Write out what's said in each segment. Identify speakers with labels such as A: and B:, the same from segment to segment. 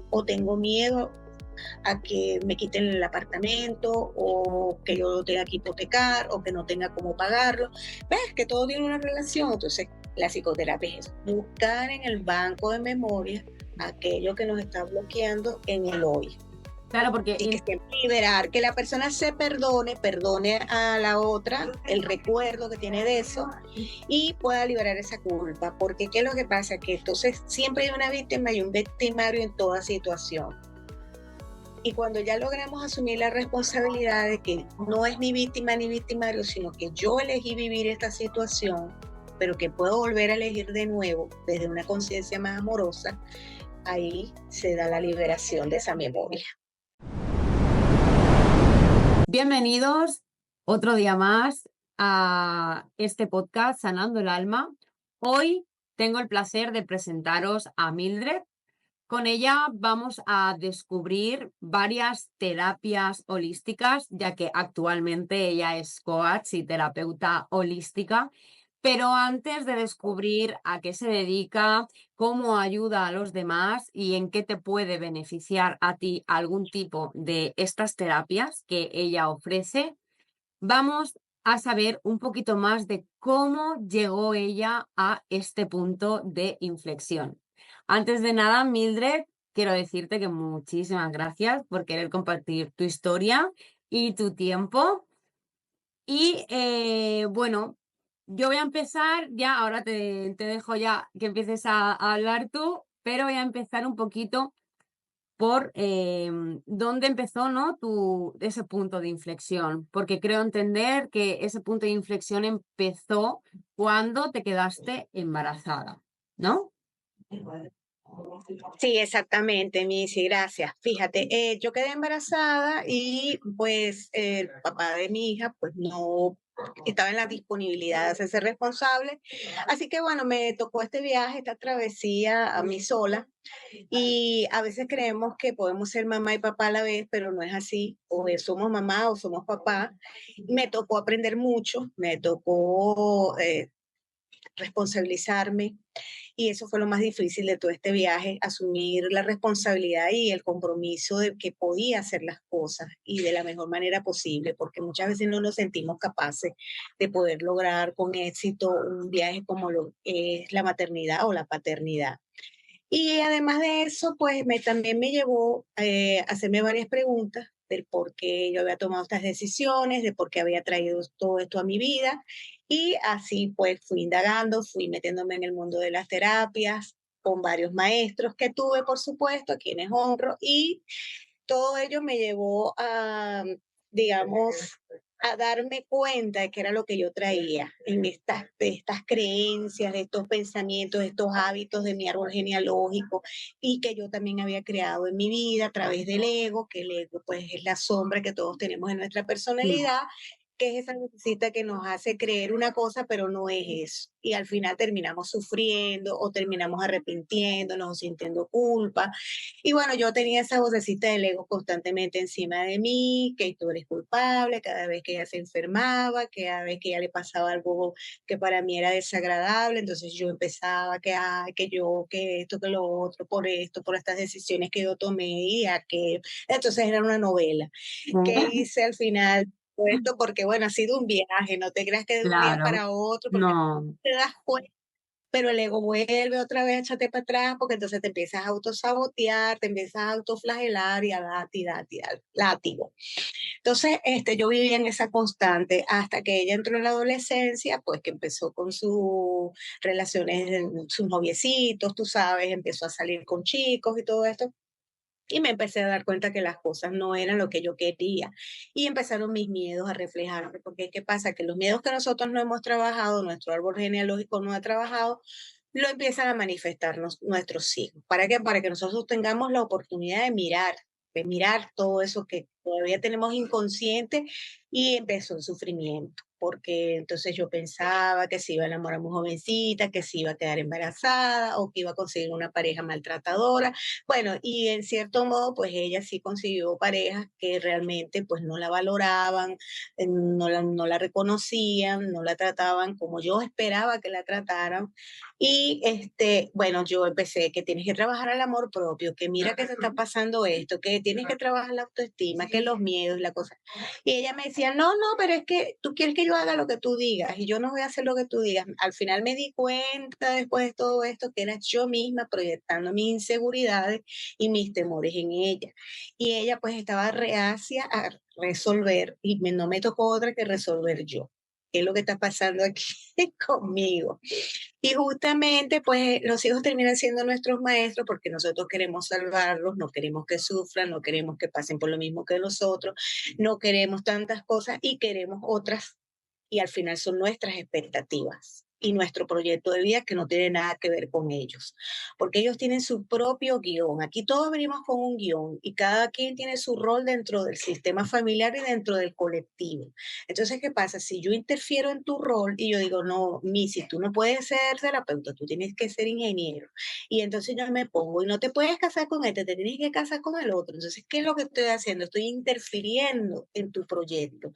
A: o tengo miedo a que me quiten el apartamento o que yo lo tenga que hipotecar o que no tenga cómo pagarlo. ¿Ves? Que todo tiene una relación. Entonces, la psicoterapia es eso, buscar en el banco de memoria aquello que nos está bloqueando en el hoy.
B: Claro, porque
A: Y que siempre liberar, que la persona se perdone a la otra el recuerdo que tiene de eso y pueda liberar esa culpa. Porque ¿qué es lo que pasa? Que entonces siempre hay una víctima y un victimario en toda situación. Y cuando ya logramos asumir la responsabilidad de que no es ni víctima ni victimario, sino que yo elegí vivir esta situación, pero que puedo volver a elegir de nuevo desde una conciencia más amorosa, ahí se da la liberación de esa memoria.
B: bienvenidos otro día más a este podcast Sanando el Alma. Hoy tengo el placer de presentaros a Mildred. Con ella vamos a descubrir varias terapias holísticas, ya que actualmente ella es coach y terapeuta holística. Pero antes de descubrir a qué se dedica, cómo ayuda a los demás y en qué te puede beneficiar a ti algún tipo de estas terapias que ella ofrece, vamos a saber un poquito más de cómo llegó ella a este punto de inflexión. Antes de nada, Mildred, quiero decirte que muchísimas gracias por querer compartir tu historia y tu tiempo. Y bueno, yo voy a empezar ya, ahora te dejo ya que empieces a hablar tú, pero voy a empezar un poquito por dónde empezó, ¿no? Ese punto de inflexión, porque creo entender que ese punto de inflexión empezó cuando te quedaste embarazada, ¿no?
A: Sí, exactamente, Missy, gracias. Fíjate, yo quedé embarazada y pues el papá de mi hija pues no estaba en la disponibilidad de hacerse responsable. Así que bueno, me tocó este viaje, esta travesía a mí sola. Y a veces creemos que podemos ser mamá y papá a la vez, pero no es así. Somos mamá o somos papá. Me tocó aprender mucho, me tocó responsabilizarme y eso fue lo más difícil de todo este viaje, asumir la responsabilidad y el compromiso de que podía hacer las cosas y de la mejor manera posible, porque muchas veces no nos sentimos capaces de poder lograr con éxito un viaje como lo es la maternidad o la paternidad. Y además de eso, pues también me llevó a hacerme varias preguntas del por qué yo había tomado estas decisiones, de por qué había traído todo esto a mi vida. Y así pues fui indagando, fui metiéndome en el mundo de las terapias con varios maestros que tuve, por supuesto, a quienes honro. Y todo ello me llevó a, digamos, a darme cuenta de que era lo que yo traía en de estas creencias, de estos pensamientos, de estos hábitos de mi árbol genealógico y que yo también había creado en mi vida a través del ego, que el ego pues es la sombra que todos tenemos en nuestra
B: Sí.
A: personalidad, que es esa necesita que nos hace creer una cosa, pero no es eso. Y al final terminamos sufriendo o terminamos arrepintiéndonos o sintiendo culpa y bueno, yo tenía esa vocecita del ego constantemente encima de mí, que tú eres culpable cada vez que ella se enfermaba, cada vez que ella le pasaba algo que para mí era desagradable, entonces yo empezaba que, ay, que yo, que esto, que lo otro, por esto, por estas decisiones que yo tomé y aquello. Entonces era una novela. ¿Qué hice al final? Esto porque, bueno, ha sido un viaje, no te creas que de un día
B: Claro,
A: para otro, porque
B: no,
A: te das cuenta pero el ego vuelve otra vez a echarte para atrás porque entonces te empiezas a autosabotear, te empiezas a autoflagelar y a dar látigo. Entonces, yo vivía en esa constante hasta que ella entró en la adolescencia, pues que empezó con sus relaciones, sus noviecitos, tú sabes, empezó a salir con chicos y todo esto. Y me empecé a dar cuenta que las cosas no eran lo que yo quería. Y empezaron mis miedos a reflejarme, porque ¿qué pasa? Que los miedos que nosotros no hemos trabajado, nuestro árbol genealógico no ha trabajado, lo empiezan a manifestarnos nuestros hijos. ¿Para qué? Para que nosotros tengamos la oportunidad de mirar todo eso que todavía tenemos inconsciente y empezó el sufrimiento. porque entonces yo pensaba que se iba a enamorar muy jovencita, que se iba a quedar embarazada o que iba a conseguir una pareja maltratadora. Bueno, y en cierto modo, pues ella sí consiguió parejas que realmente pues no la valoraban, no la reconocían, no la trataban como yo esperaba que la trataran. Y bueno, yo empecé que tienes que trabajar el amor propio, que mira que te está pasando esto, que tienes que trabajar la autoestima, que los miedos, la cosa. Y ella me decía, no, no, pero es que tú quieres que yo haga lo que tú digas y yo no voy a hacer lo que tú digas. Al final me di cuenta después de todo esto que era yo misma proyectando mis inseguridades y mis temores en ella. Y ella pues estaba reacia a resolver y no me tocó otra que resolver yo. ¿Qué es lo que está pasando aquí conmigo? Y justamente, pues los hijos terminan siendo nuestros maestros porque nosotros queremos salvarlos, no queremos que sufran, no queremos que pasen por lo mismo que nosotros, no queremos tantas cosas y queremos otras y al final son nuestras expectativas y nuestro proyecto de vida que no tiene nada que ver con ellos, porque ellos tienen su propio guión. Aquí todos venimos con un guión y cada quien tiene su rol dentro del sistema familiar y dentro del colectivo. Entonces, ¿qué pasa? Si yo interfiero en tu rol y yo digo, no, Missy, tú no puedes ser terapeuta, tú tienes que ser ingeniero. Y entonces yo me pongo, y no te puedes casar con este, te tienes que casar con el otro. Entonces, ¿qué es lo que estoy haciendo? Estoy interfiriendo en tu proyecto.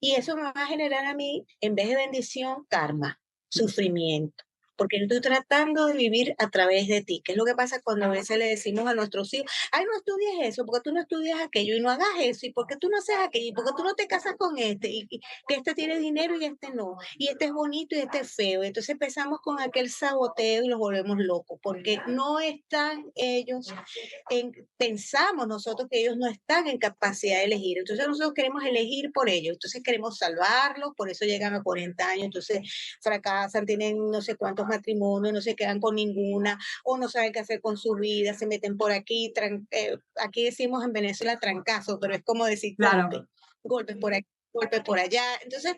A: Y eso me va a generar a mí, en vez de bendición, karma, sufrimiento. Porque yo estoy tratando de vivir a través de ti. ¿Qué es lo que pasa cuando a veces le decimos a nuestros hijos, ay, no estudies eso, porque tú no estudias aquello y no hagas eso, y porque tú no haces aquello, y porque tú no te casas con este, y que este tiene dinero y este no, y este es bonito y este es feo. Entonces empezamos con aquel saboteo y los volvemos locos, porque no están ellos pensamos nosotros que ellos no están en capacidad de elegir. Entonces nosotros queremos elegir por ellos. Entonces queremos salvarlos, por eso llegan a 40 años, entonces fracasan, tienen no sé cuántos matrimonios, no se quedan con ninguna, o no saben qué hacer con su vida, se meten por aquí, aquí decimos en Venezuela trancazo, pero es como decir golpe,
B: Claro.
A: golpes por aquí, golpes por allá. Entonces,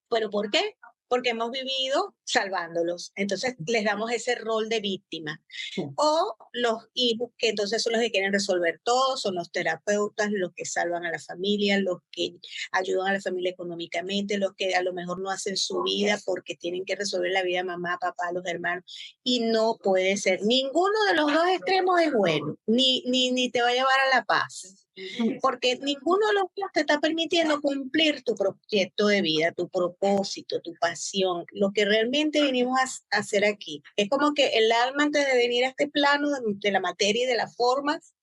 A: ¿pero por qué? Porque hemos vivido salvándolos. Entonces les damos ese rol de víctima.
B: Sí.
A: O los hijos, que entonces son los que quieren resolver todo, son los terapeutas, los que salvan a la familia, los que ayudan a la familia económicamente, los que a lo mejor no hacen su vida porque tienen que resolver la vida de mamá, papá, los hermanos. Y no puede ser. Ninguno de los dos extremos es bueno, ni te va a llevar a la paz. Porque ninguno de los dos te está permitiendo cumplir tu proyecto de vida, tu propósito, tu pasión, lo que realmente venimos a hacer aquí. Es como que el alma antes de venir a este plano de la materia y de las formas,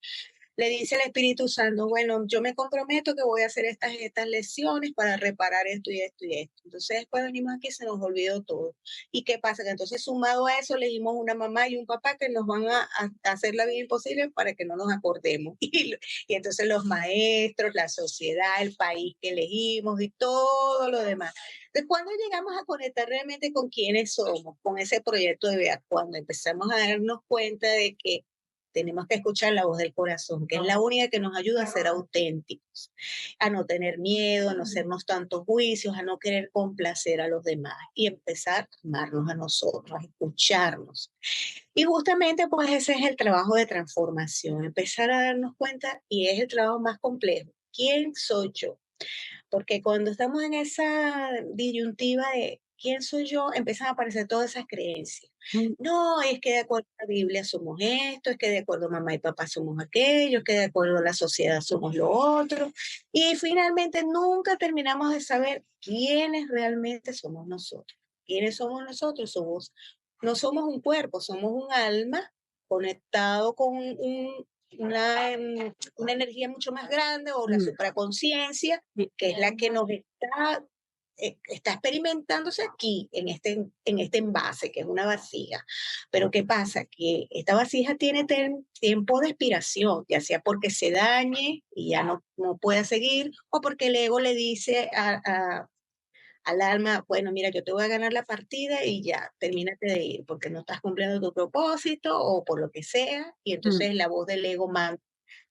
A: le dice el Espíritu Santo, bueno, yo me comprometo que voy a hacer estas lecciones para reparar esto y esto y esto. Entonces después venimos aquí y se nos olvidó todo. ¿Y qué pasa? Que entonces sumado a eso le dimos una mamá y un papá que nos van a hacer la vida imposible para que no nos acordemos. Y entonces los maestros, la sociedad, el país que elegimos y todo lo demás. Entonces, cuando llegamos a conectar realmente con quiénes somos, con ese proyecto de vida, cuando empezamos a darnos cuenta de que tenemos que escuchar la voz del corazón, que es la única que nos ayuda a ser auténticos, a no tener miedo, a no hacernos tantos juicios, a no querer complacer a los demás y empezar a amarnos a nosotros, a escucharnos. Y justamente pues ese es el trabajo de transformación, empezar a darnos cuenta y es el trabajo más complejo. ¿Quién soy yo? Porque cuando estamos en esa disyuntiva de quién soy yo, empiezan a aparecer todas esas creencias.
B: Mm.
A: No, es que de acuerdo a la Biblia somos esto, es que de acuerdo a mamá y papá somos aquello, es que de acuerdo a la sociedad somos lo otro. Y finalmente nunca terminamos de saber quiénes realmente somos nosotros. ¿Quiénes somos nosotros? No somos un cuerpo, somos un alma conectado con una energía mucho más grande o la
B: Mm.
A: supraconciencia,
B: Sí.
A: que es la que nos está experimentándose aquí, en este envase, que es una vasija. Pero ¿qué pasa? Que esta vasija tiene tiempo de expiración, ya sea porque se dañe y ya no pueda seguir, o porque el ego le dice al alma, bueno, mira, yo te voy a ganar la partida y ya, termínate de ir, porque no estás cumpliendo tu propósito o por lo que sea, y
B: Mm.
A: entonces la voz del ego manda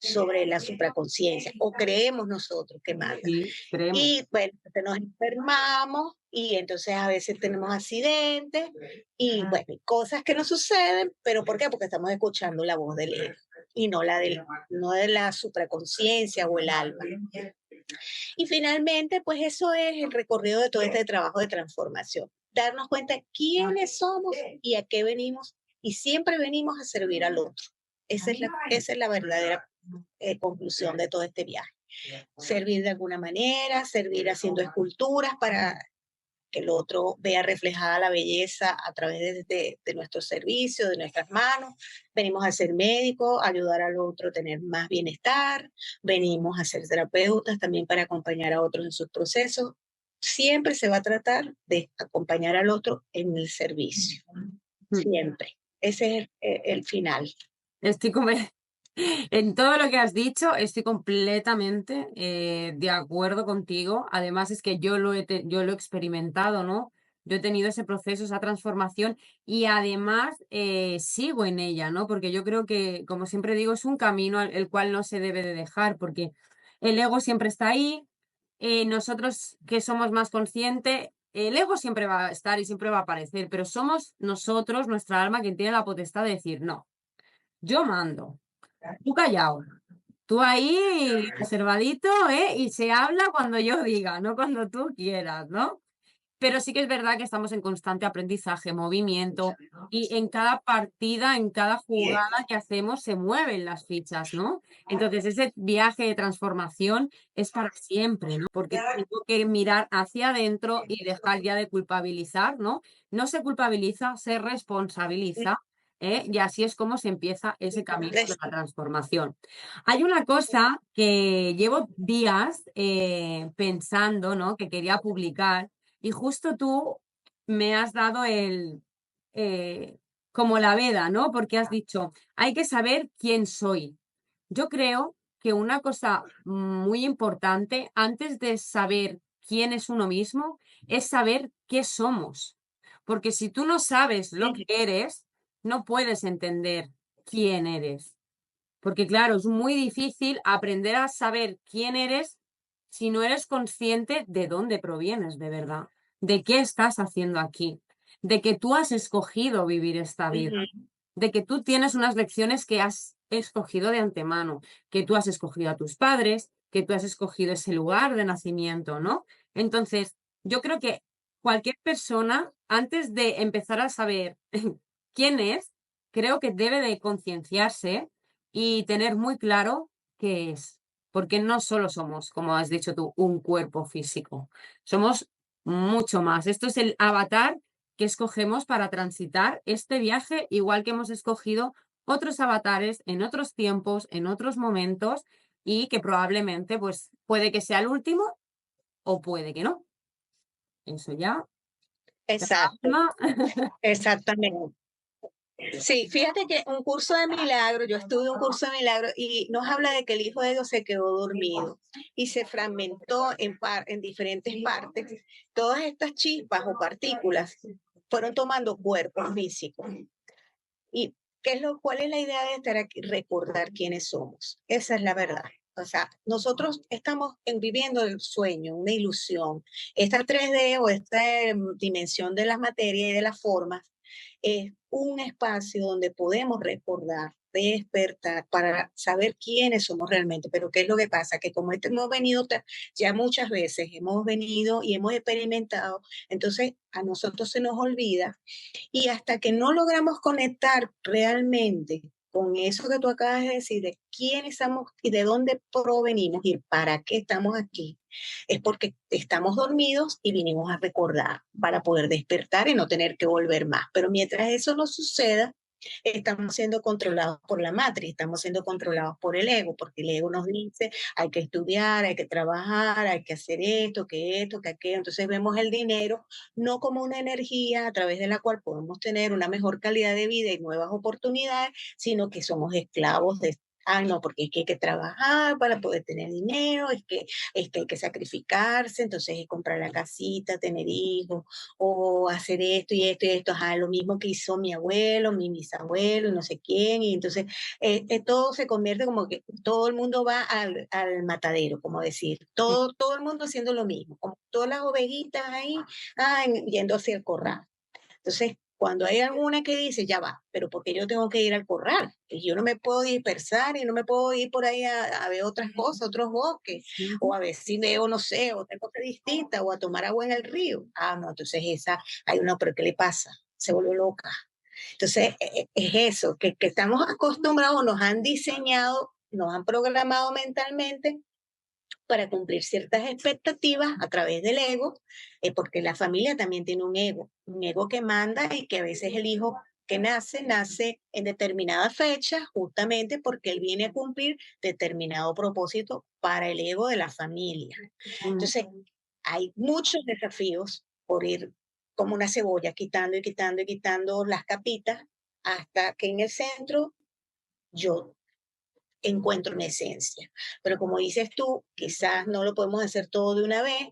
A: sobre la supraconciencia, o creemos nosotros que manda.
B: Sí, creemos.
A: Y bueno, entonces nos enfermamos y entonces a veces tenemos accidentes y bueno, cosas que nos suceden, pero ¿por qué? Porque estamos escuchando la voz del ego y no de la supraconciencia o el alma. Y finalmente, pues eso es el recorrido de todo este trabajo de transformación. Darnos cuenta de quiénes somos y a qué venimos, y siempre venimos a servir al otro. Esa es la verdadera conclusión de todo este viaje. Servir de alguna manera, servir haciendo esculturas para que el otro vea reflejada la belleza a través de nuestro servicio, de nuestras manos. Venimos a ser médicos, ayudar al otro a tener más bienestar, venimos a ser terapeutas también para acompañar a otros en sus procesos. Siempre se va a tratar de acompañar al otro en el servicio, siempre. Ese es el final.
B: Estoy como en todo lo que has dicho, estoy completamente de acuerdo contigo. Además, es que yo lo he experimentado, ¿no? Yo he tenido ese proceso, esa transformación y además sigo en ella, ¿no? Porque yo creo que, como siempre digo, es un camino el cual no se debe de dejar, porque el ego siempre está ahí, nosotros que somos más conscientes, el ego siempre va a estar y siempre va a aparecer, pero somos nosotros, nuestra alma, quien tiene la potestad de decir, no, yo mando. Tú callado, tú ahí reservadito, ¿eh? Y se habla cuando yo diga, no cuando tú quieras, ¿no? Pero sí que es verdad que estamos en constante aprendizaje, movimiento, y en cada partida, en cada jugada que hacemos se mueven las fichas, ¿no? Entonces, ese viaje de transformación es para siempre, ¿no? Porque tengo que mirar hacia adentro y dejar ya de culpabilizar, ¿no? No se culpabiliza, se responsabiliza, ¿eh? Y así es como se empieza ese camino de la transformación. Hay una cosa que llevo días pensando, ¿no? Que quería publicar y justo tú me has dado como la veda, ¿no? Porque has dicho, hay que saber quién soy. Yo creo que una cosa muy importante antes de saber quién es uno mismo es saber qué somos. Porque si tú no sabes lo que eres, no puedes entender quién eres. Porque claro, es muy difícil aprender a saber quién eres si no eres consciente de dónde provienes de verdad, de qué estás haciendo aquí, de que tú has escogido vivir esta vida, de que tú tienes unas lecciones que has escogido de antemano, que tú has escogido a tus padres, que tú has escogido ese lugar de nacimiento, ¿no? Entonces, yo creo que cualquier persona, antes de empezar a saber quién es, creo que debe de concienciarse y tener muy claro qué es, porque no solo somos, como has dicho tú, un cuerpo físico, somos mucho más. Esto es el avatar que escogemos para transitar este viaje, igual que hemos escogido otros avatares en otros tiempos, en otros momentos, y que probablemente, pues, puede que sea el último o puede que no. Eso ya, cada
A: Exacto,
B: alma.
A: exactamente. Sí, fíjate que un curso de milagro, yo estuve un curso de milagro y nos habla de que el Hijo de Dios se quedó dormido y se fragmentó en diferentes partes. Todas estas chispas o partículas fueron tomando cuerpos físicos. ¿Y cuál es la idea de estar aquí? Recordar quiénes somos. Esa es la verdad. O sea, nosotros estamos viviendo el sueño, una ilusión. Esta 3D o esta dimensión de las materias y de las formas es un espacio donde podemos recordar, despertar para saber quiénes somos realmente. Pero ¿qué es lo que pasa? Que como hemos venido ya muchas veces, hemos venido y hemos experimentado, entonces a nosotros se nos olvida y hasta que no logramos conectar realmente con eso que tú acabas de decir, de quiénes somos y de dónde provenimos y para qué estamos aquí, es porque estamos dormidos y vinimos a recordar para poder despertar y no tener que volver más. Pero mientras eso no suceda, estamos siendo controlados por la matriz, estamos siendo controlados por el ego, porque el ego nos dice, hay que estudiar, hay que trabajar, hay que hacer esto, que aquello. Entonces vemos el dinero no como una energía a través de la cual podemos tener una mejor calidad de vida y nuevas oportunidades, sino que somos esclavos de no, porque es que hay que trabajar para poder tener dinero, es que hay que sacrificarse, entonces es comprar la casita, tener hijos, o hacer esto y esto y esto, lo mismo que hizo mi abuelo, mi bisabuelo, y no sé quién, y entonces todo se convierte como que todo el mundo va al matadero, como decir, todo el mundo haciendo lo mismo, como todas las ovejitas ahí yendo hacia el corral. Entonces, cuando hay alguna que dice, ya va, pero porque yo tengo que ir al corral, y yo no me puedo dispersar y no me puedo ir por ahí a ver otras cosas, otros bosques, o a ver si veo, no sé, otra cosa distinta, o a tomar agua en el río. Ah, no, entonces esa, hay una, pero ¿qué le pasa? Se vuelve loca. Entonces, es eso, que estamos acostumbrados, nos han diseñado, nos han programado mentalmente para cumplir ciertas expectativas a través del ego, porque la familia también tiene un ego que manda y que a veces el hijo que nace en determinada fecha, justamente porque él viene a cumplir determinado propósito para el ego de la familia. Entonces, hay muchos desafíos por ir como una cebolla, quitando y quitando y quitando las capitas, hasta que en el centro yo encuentro una esencia. Pero como dices tú, quizás no lo podemos hacer todo de una vez,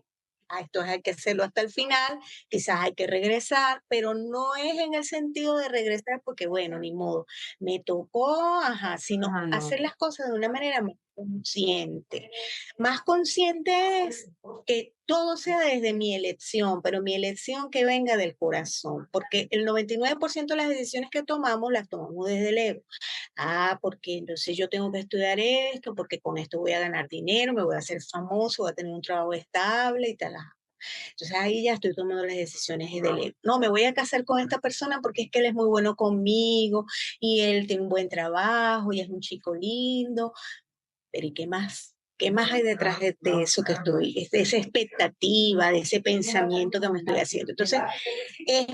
A: a esto hay que hacerlo hasta el final, quizás hay que regresar, pero no es en el sentido de regresar porque, bueno, ni modo, me tocó, ajá, sino
B: Ah, no.
A: hacer las cosas de una manera más consciente. Más consciente es que todo sea desde mi elección, pero mi elección que venga del corazón, porque el 99% de las decisiones que tomamos las tomamos desde el ego. Ah, porque entonces yo tengo que estudiar esto, porque con esto voy a ganar dinero, me voy a hacer famoso, voy a tener un trabajo estable y tal. Entonces ahí ya estoy tomando las decisiones del ego. No, me voy a casar con esta persona porque es que él es muy bueno conmigo y él tiene un buen trabajo y es un chico lindo. Pero ¿y qué más? ¿Qué más hay detrás de eso que estoy, de esa expectativa, de ese pensamiento que me estoy haciendo? Entonces, es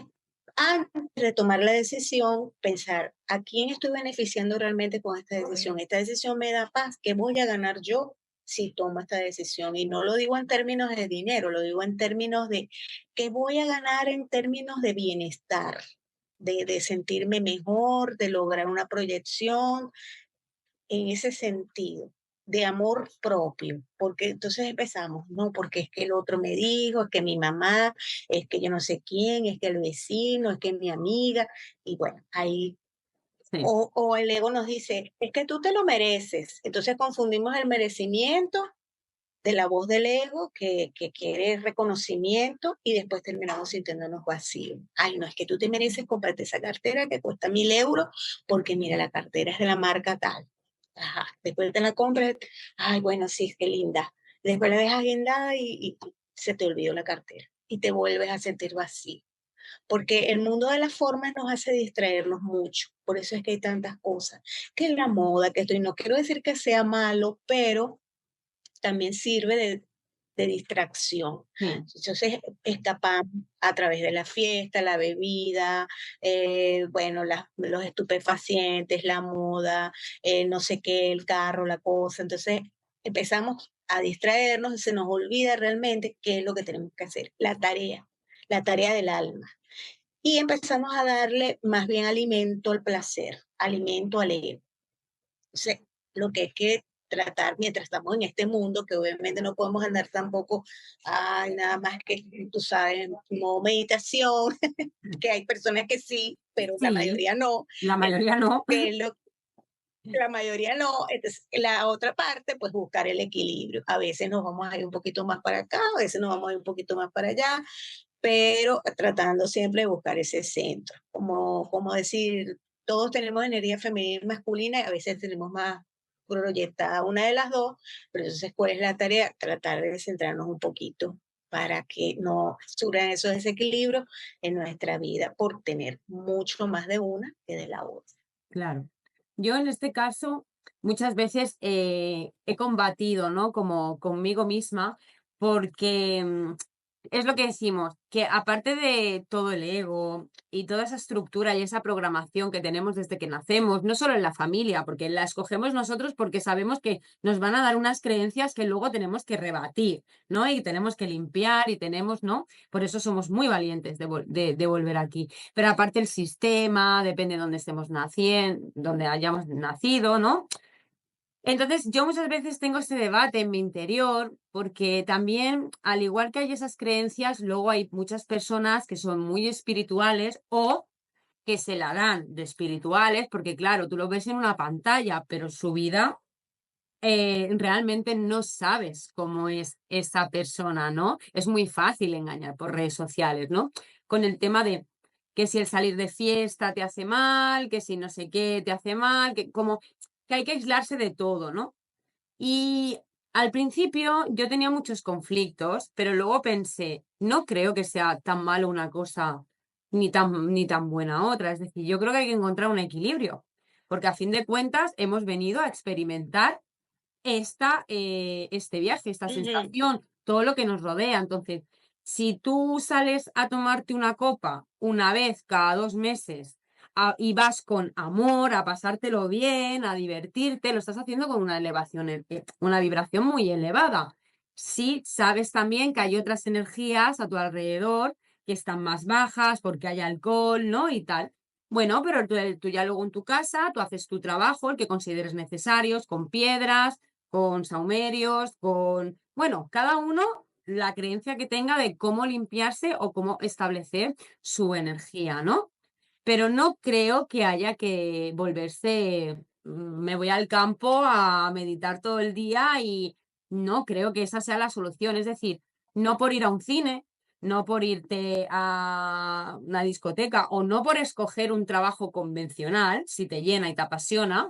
A: antes de tomar la decisión, pensar a quién estoy beneficiando realmente con esta decisión. Esta decisión me da paz. ¿Qué voy a ganar yo si tomo esta decisión? Y no lo digo en términos de dinero, lo digo en términos de qué voy a ganar en términos de bienestar, de sentirme mejor, de lograr una proyección en ese sentido de amor propio, porque entonces empezamos, no, porque es que el otro me dijo, es que mi mamá, es que yo no sé quién, es que el vecino, es que mi amiga, y bueno, ahí,
B: Sí,
A: o el ego nos dice, es que tú te lo mereces, entonces confundimos el merecimiento de la voz del ego que quiere reconocimiento y después terminamos sintiéndonos vacíos. Ay, no, es que tú te mereces comprarte esa cartera que cuesta 1.000 euros porque mira, la cartera es de la marca tal. Ajá, después te la compras, ay, bueno, sí, qué linda. Después la dejas guindada y se te olvidó la cartera y te vuelves a sentir vacío. Porque el mundo de las formas nos hace distraernos mucho. Por eso es que hay tantas cosas. Que la moda, que esto, y no quiero decir que sea malo, pero también sirve de distracción.
B: sí,
A: Entonces, escapamos a través de la fiesta, la bebida, bueno, los estupefacientes, la moda, no sé qué, el carro, la cosa. Entonces, empezamos a distraernos y se nos olvida realmente qué es lo que tenemos que hacer, la tarea del alma. Y empezamos a darle más bien alimento al placer, alimento al ego. Entonces, lo que hay que tratar mientras estamos en este mundo, que obviamente no podemos andar tampoco, ay, nada más que, tú sabes, como meditación, que hay personas que sí, pero la
B: sí,
A: mayoría no,
B: la
A: eh,
B: mayoría no.
A: que lo, la mayoría no. Entonces, la otra parte, pues buscar el equilibrio. A veces nos vamos a ir un poquito más para acá, a veces nos vamos a ir un poquito más para allá, pero tratando siempre de buscar ese centro. Como decir, todos tenemos energía femenina y masculina, y a veces tenemos más proyectada una de las dos, pero entonces, ¿cuál es la tarea? Tratar de centrarnos un poquito para que no surjan esos desequilibrios en nuestra vida por tener mucho más de una que de la otra.
B: Claro. Yo en este caso muchas veces he combatido, ¿no? Como conmigo misma, porque es lo que decimos, que aparte de todo el ego y toda esa estructura y esa programación que tenemos desde que nacemos, no solo en la familia, porque la escogemos nosotros porque sabemos que nos van a dar unas creencias que luego tenemos que rebatir, ¿no? Y tenemos que limpiar y tenemos, ¿no? Por eso somos muy valientes de volver aquí. Pero aparte el sistema, depende de dónde estemos naciendo, donde hayamos nacido, ¿no? Entonces, yo muchas veces tengo ese debate en mi interior, porque también, al igual que hay esas creencias, luego hay muchas personas que son muy espirituales o que se la dan de espirituales, porque claro, tú lo ves en una pantalla, pero su vida realmente no sabes cómo es esa persona, ¿no? Es muy fácil engañar por redes sociales, ¿no? Con el tema de que si el salir de fiesta te hace mal, que si no sé qué te hace mal, que como que hay que aislarse de todo, ¿no? Y al principio yo tenía muchos conflictos, pero luego pensé, no creo que sea tan malo una cosa ni tan buena otra. Es decir, yo creo que hay que encontrar un equilibrio, porque a fin de cuentas hemos venido a experimentar este viaje, esta
A: Ujú.
B: sensación, todo lo que nos rodea. Entonces, si tú sales a tomarte una copa una vez cada 2 meses y vas con amor, a pasártelo bien, a divertirte, lo estás haciendo con una elevación, una vibración muy elevada. Sí, sabes también que hay otras energías a tu alrededor que están más bajas porque hay alcohol, ¿no? Y tal. Bueno, pero tú ya luego en tu casa, tú haces tu trabajo, el que consideres necesarios, con piedras, con saumerios, con, bueno, cada uno la creencia que tenga de cómo limpiarse o cómo establecer su energía, ¿no? Pero no creo que haya que volverse, me voy al campo a meditar todo el día y no creo que esa sea la solución. Es decir, no por ir a un cine, no por irte a una discoteca o no por escoger un trabajo convencional, si te llena y te apasiona,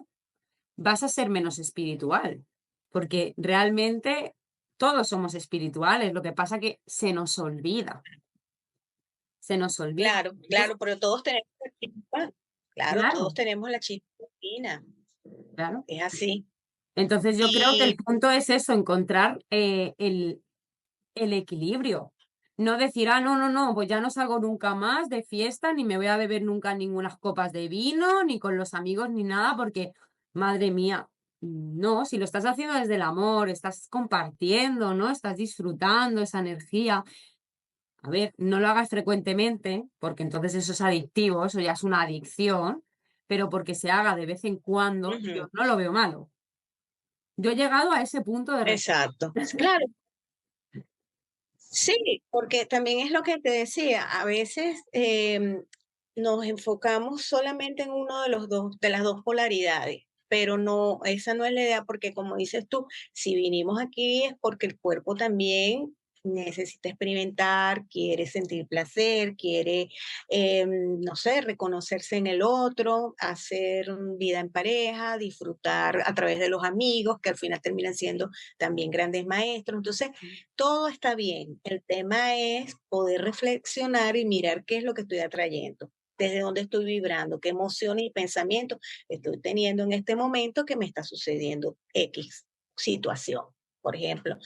B: vas a ser menos espiritual, porque realmente todos somos espirituales, lo que pasa que se nos olvida.
A: Claro,
B: Entonces,
A: claro, pero todos tenemos la chispa. Claro, todos
B: claro,
A: tenemos la chispa divina.
B: claro.
A: Es así.
B: Entonces yo creo que el
A: Y
B: punto es eso, encontrar el equilibrio. No decir, ah, no, no, no, pues ya no salgo nunca más de fiesta, ni me voy a beber nunca ninguna copas de vino, ni con los amigos, ni nada, porque, madre mía, no, si lo estás haciendo desde el amor, estás compartiendo, ¿no? Estás disfrutando esa energía. A ver, no lo hagas frecuentemente, porque entonces eso es adictivo, eso ya es una adicción, pero porque se haga de vez en cuando, yo
A: ujú,
B: no lo veo malo. Yo he llegado a ese punto de
A: exacto. Claro, sí, porque también es lo que te decía, a veces nos enfocamos solamente en uno de los dos, de las dos polaridades, pero no, esa no es la idea, porque como dices tú, si vinimos aquí es porque el cuerpo también necesita experimentar, quiere sentir placer, quiere, no sé, reconocerse en el otro, hacer vida en pareja, disfrutar a través de los amigos, que al final terminan siendo también grandes maestros. Entonces, todo está bien. El tema es poder reflexionar y mirar qué es lo que estoy atrayendo, desde dónde estoy vibrando, qué emociones y pensamientos estoy teniendo en este momento que me está sucediendo X situación, por ejemplo.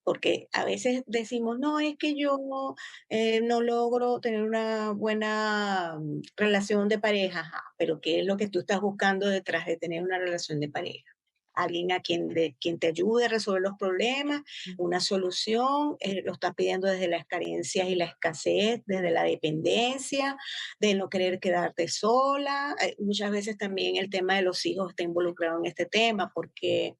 A: Porque a veces decimos, no, es que yo no logro tener una buena relación de pareja. Ajá, pero ¿qué es lo que tú estás buscando detrás de tener una relación de pareja? Alguien a quien te ayude a resolver los problemas, una solución, lo estás pidiendo desde las carencias y la escasez, desde la dependencia, de no querer quedarte sola. Muchas veces también el tema de los hijos está involucrado en este tema porque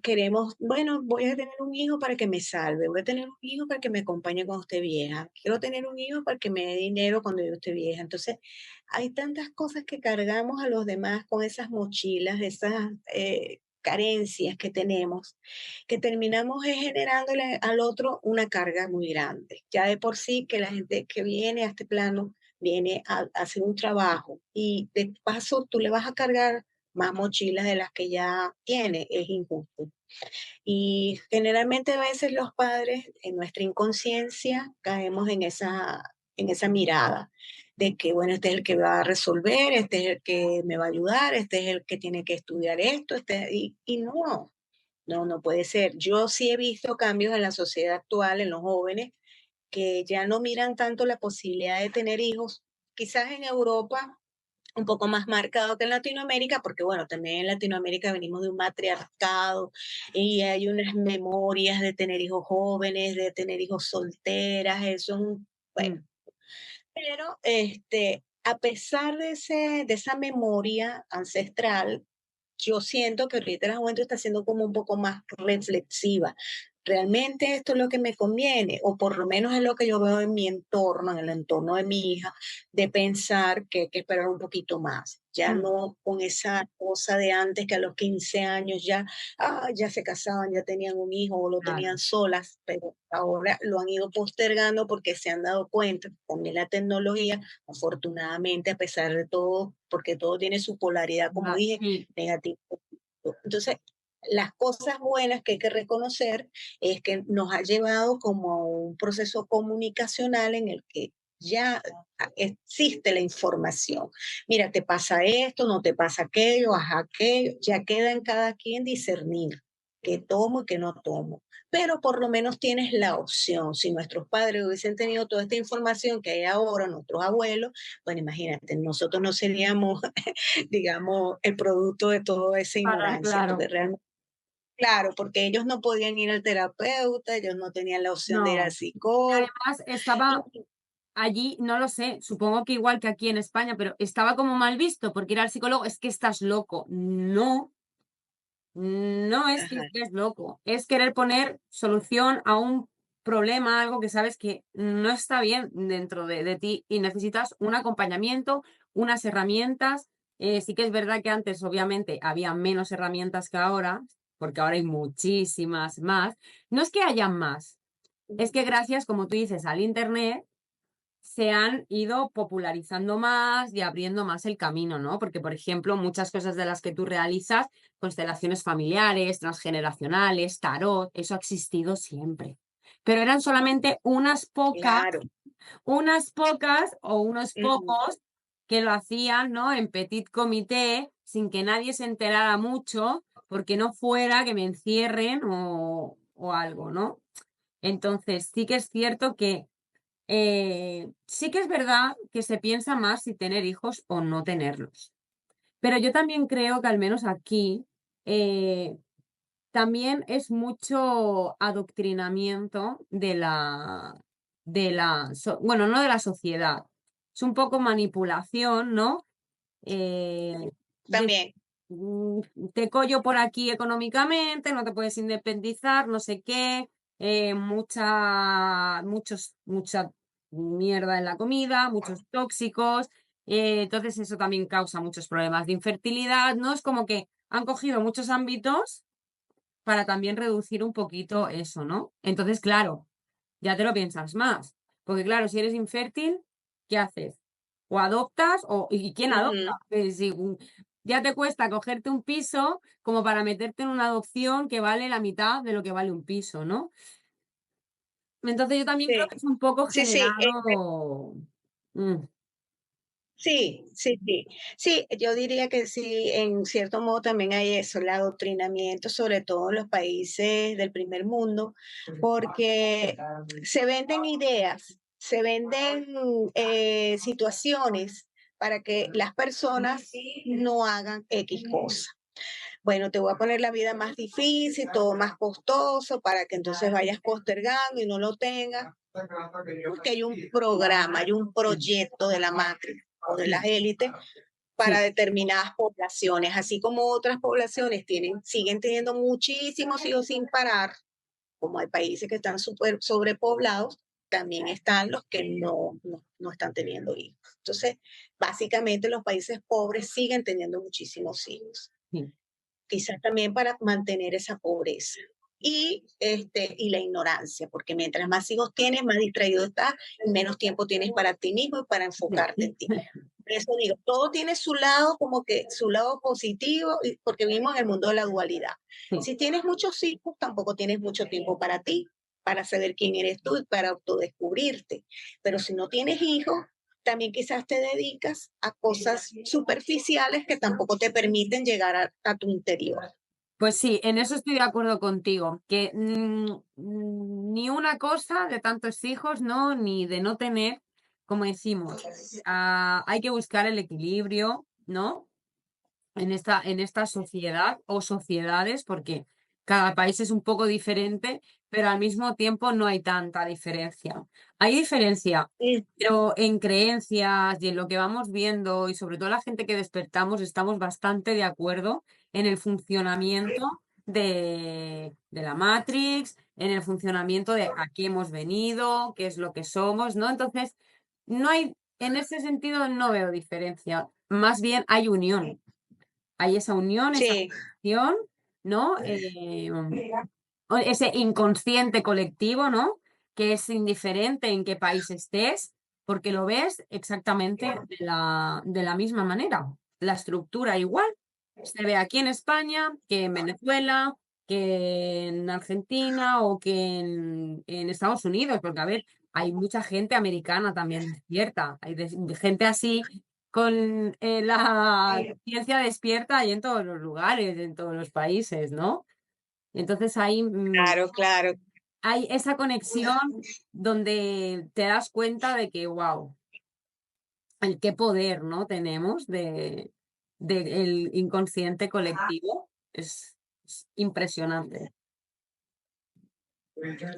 A: queremos, bueno, voy a tener un hijo para que me salve, voy a tener un hijo para que me acompañe cuando esté vieja, quiero tener un hijo para que me dé dinero cuando yo esté vieja. Entonces, hay tantas cosas que cargamos a los demás con esas mochilas, esas carencias que tenemos, que terminamos generándole al otro una carga muy grande. Ya de por sí que la gente que viene a este plano viene a hacer un trabajo y de paso tú le vas a cargar más mochilas de las que ya tiene, es injusto. Y generalmente a veces los padres, en nuestra inconsciencia, caemos en esa mirada de que, bueno, este es el que va a resolver, este es el que me va a ayudar, este es el que tiene que estudiar esto, y no, no, no puede ser. Yo sí he visto cambios en la sociedad actual, en los jóvenes, que ya no miran tanto la posibilidad de tener hijos. Quizás en Europa un poco más marcado que en Latinoamérica, porque bueno, también en Latinoamérica venimos de un matriarcado y hay unas memorias de tener hijos jóvenes, de tener hijos solteras, eso es un, bueno,
B: Mm,
A: pero a pesar de esa memoria ancestral, yo siento que ahorita la juventud está siendo como un poco más reflexiva. ¿Realmente esto es lo que me conviene? O por lo menos es lo que yo veo en mi entorno, en el entorno de mi hija, de pensar que hay que esperar un poquito más. ya
B: Mm,
A: no con esa cosa de antes que a los 15 años ya se casaban, ya tenían un hijo o lo tenían
B: claro,
A: solas, pero ahora lo han ido postergando porque se han dado cuenta, también la tecnología, afortunadamente, a pesar de todo, porque todo tiene su polaridad, como dije,
B: sí,
A: negativo. Entonces, las cosas buenas que hay que reconocer es que nos ha llevado como a un proceso comunicacional en el que ya existe la información. Mira, te pasa esto, no te pasa aquello, ajá, aquello, ya queda en cada quien discernir qué tomo y qué no tomo. Pero por lo menos tienes la opción. Si nuestros padres hubiesen tenido toda esta información que hay ahora, nuestros abuelos, bueno, imagínate, nosotros no seríamos, digamos, el producto de toda esa ignorancia,
B: claro,
A: porque realmente, claro, porque ellos no podían ir al terapeuta, ellos no tenían la opción de ir al
B: no.
A: psicólogo.
B: Además,
A: Y
B: estaba allí, no lo sé, supongo que igual que aquí en España, pero estaba como mal visto, porque ir al psicólogo es que estás loco. No, no es que
A: ajá,
B: estés loco, es querer poner solución a un problema, algo que sabes que no está bien dentro de ti y necesitas un acompañamiento, unas herramientas. Sí que es verdad que antes obviamente había menos herramientas que ahora, porque ahora hay muchísimas más. No es que haya más, es que gracias, como tú dices, al Internet se han ido popularizando más y abriendo más el camino, ¿no? Porque, por ejemplo, muchas cosas de las que tú realizas, constelaciones familiares, transgeneracionales, tarot, eso ha existido siempre. Pero eran solamente
A: claro.
B: unas pocas o unos
A: Ujú.
B: pocos que lo hacían, ¿no? En petit comité, sin que nadie se enterara mucho, porque no fuera que me encierren o algo, ¿no? Entonces, sí que es cierto que sí que es verdad que se piensa más si tener hijos o no tenerlos. Pero yo también creo que al menos aquí eh, también es mucho adoctrinamiento bueno, no de la sociedad. Es un poco manipulación, ¿no? Eh, de,
A: También.
B: mm, te collo por aquí económicamente, no te puedes independizar, no sé qué, mucha mierda en la comida, muchos tóxicos, entonces eso también causa muchos problemas de infertilidad, ¿no? Es como que han cogido muchos ámbitos para también reducir un poquito eso, ¿no? Entonces, claro, ya te lo piensas más, porque claro, si eres infértil, ¿qué haces? O adoptas, ¿y quién adopta?
A: Ujú.
B: Si ya te cuesta cogerte un piso como para meterte en una adopción que vale la mitad de lo que vale un piso, ¿no? Entonces yo también creo
A: Sí,
B: que es un poco
A: sí, sí.
B: generado. mm,
A: Sí, sí, sí. Sí, yo diría que sí, en cierto modo también hay eso, el adoctrinamiento, sobre todo en los países del primer mundo, porque se venden ideas, se venden situaciones para que las personas no hagan X cosa. Bueno, te voy a poner la vida más difícil, todo más costoso, para que entonces vayas postergando y no lo tengas, porque hay un programa, hay un proyecto de la matriz o de las
B: sí,
A: élites para
B: sí,
A: determinadas poblaciones, así como otras poblaciones siguen teniendo muchísimos hijos sin parar, como hay países que están súper sobrepoblados, también están los que no están teniendo hijos. Entonces, básicamente los países pobres siguen teniendo muchísimos hijos,
B: sí,
A: quizás también para mantener esa pobreza. Y la ignorancia, porque mientras más hijos tienes, más distraído estás, menos tiempo tienes para ti mismo y para
B: sí,
A: enfocarte en ti. Por eso digo, todo tiene su lado, como que su lado positivo, porque vivimos en el mundo de la dualidad.
B: sí.
A: Si tienes muchos hijos, tampoco tienes mucho tiempo para ti, para saber quién eres tú y para autodescubrirte. Pero si no tienes hijos, también quizás te dedicas a cosas superficiales que tampoco te permiten llegar a tu interior.
B: Pues sí, en eso estoy de acuerdo contigo, que ni una cosa de tantos hijos, ¿no? Ni de no tener, como decimos, hay que buscar el equilibrio, ¿no? En esta sociedad o sociedades, porque cada país es un poco diferente, pero al mismo tiempo no hay tanta diferencia. Hay diferencia,
A: Mm.
B: pero en creencias y en lo que vamos viendo, y sobre todo la gente que despertamos, estamos bastante de acuerdo en el funcionamiento de la Matrix, en el funcionamiento de a qué hemos venido, qué es lo que somos, ¿no? Entonces, no hay, en ese sentido no veo diferencia. más bien hay unión. Hay esa unión, esa
A: Sí,
B: conexión, ¿no? O ese inconsciente colectivo, ¿no? Que es indiferente en qué país estés, porque lo ves exactamente de la misma manera. La estructura igual. Se ve aquí en España, que en Venezuela, que en Argentina o que en Estados Unidos, porque a ver, hay mucha gente americana también despierta, hay de gente así con la ciencia despierta y en todos los lugares, en todos los países, ¿no? Entonces ahí
A: claro, claro.
B: hay esa conexión donde te das cuenta de que, wow, el qué poder, ¿no? Tenemos de el inconsciente colectivo es impresionante.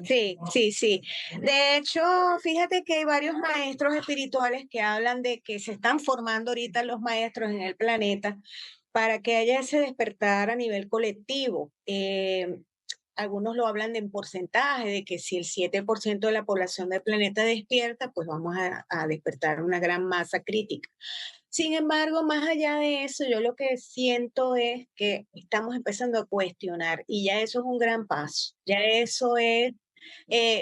A: Sí, sí, sí. De hecho, fíjate que hay varios maestros espirituales que hablan de que se están formando ahorita los maestros en el planeta para que haya ese despertar a nivel colectivo. Algunos lo hablan de en porcentaje, de que si el 7% de la población del planeta despierta, pues vamos a despertar una gran masa crítica. Sin embargo, más allá de eso, yo lo que siento es que estamos empezando a cuestionar y ya eso es un gran paso. Ya eso es,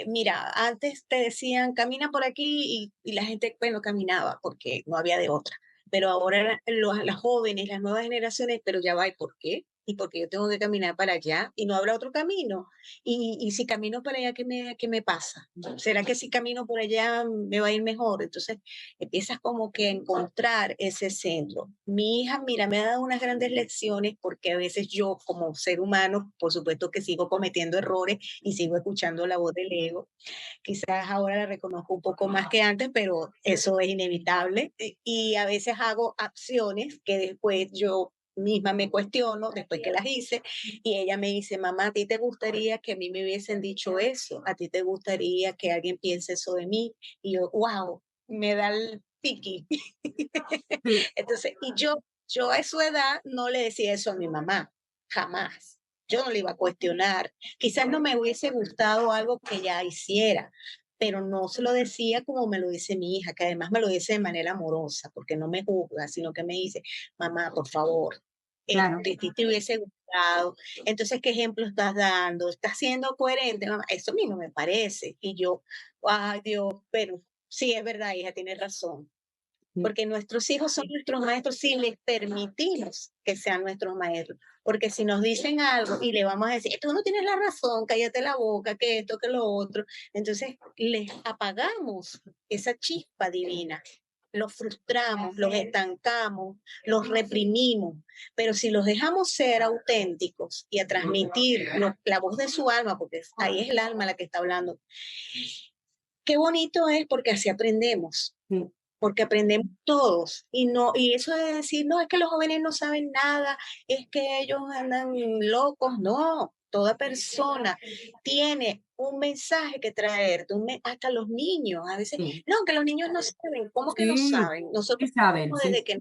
A: mira, antes te decían, camina por aquí y la gente, bueno, caminaba porque no había de otra. Pero ahora las jóvenes, las nuevas generaciones, pero ya va, ¿y por qué? ¿Y porque yo tengo que caminar para allá y no habrá otro camino? Y si camino para allá, ¿qué me pasa? ¿Será que si camino por allá me va a ir mejor? Entonces, empiezas como que a encontrar ese centro. Mi hija, mira, me ha dado unas grandes lecciones porque a veces yo como ser humano, por supuesto que sigo cometiendo errores y sigo escuchando la voz del ego. Quizás ahora la reconozco un poco más que antes, pero eso es inevitable. Y a veces hago acciones que después yo misma me cuestiono después que las hice y ella me dice, mamá, ¿a ti te gustaría que a mí me hubiesen dicho eso? ¿A ti te gustaría que alguien piense eso de mí? Y yo, wow, me da el piqui.
B: Sí,
A: Entonces, yo a su edad no le decía eso a mi mamá, jamás. Yo no le iba a cuestionar. Quizás no me hubiese gustado algo que ella hiciera, pero no se lo decía como me lo dice mi hija, que además me lo dice de manera amorosa, porque no me juzga, sino que me dice, mamá, por favor,
B: claro.
A: te hubiese gustado. Entonces, ¿qué ejemplo estás dando? ¿Estás siendo coherente, mamá? Eso a mí no me parece. Y yo, ay Dios, pero sí, es verdad, hija, tiene razón
B: Sí,
A: porque nuestros hijos son nuestros maestros si les permitimos que sean nuestros maestros. Porque si nos dicen algo y le vamos a decir, tú no tienes la razón, cállate la boca, que esto, que lo otro, entonces les apagamos esa chispa divina. Los frustramos, los estancamos, los reprimimos, pero si los dejamos ser auténticos y a transmitir la voz de su alma, porque ahí es el alma la que está hablando, qué bonito es porque así aprendemos,
B: sí,
A: porque aprendemos todos y no y eso de decir no es que los jóvenes no saben nada, es que ellos andan locos, no, toda persona tiene un mensaje que traerte, hasta los niños, a veces,
B: sí.
A: no, que los niños no saben, ¿cómo que no
B: Sí,
A: saben?
B: sí
A: Nosotros
B: saben, sí.
A: desde que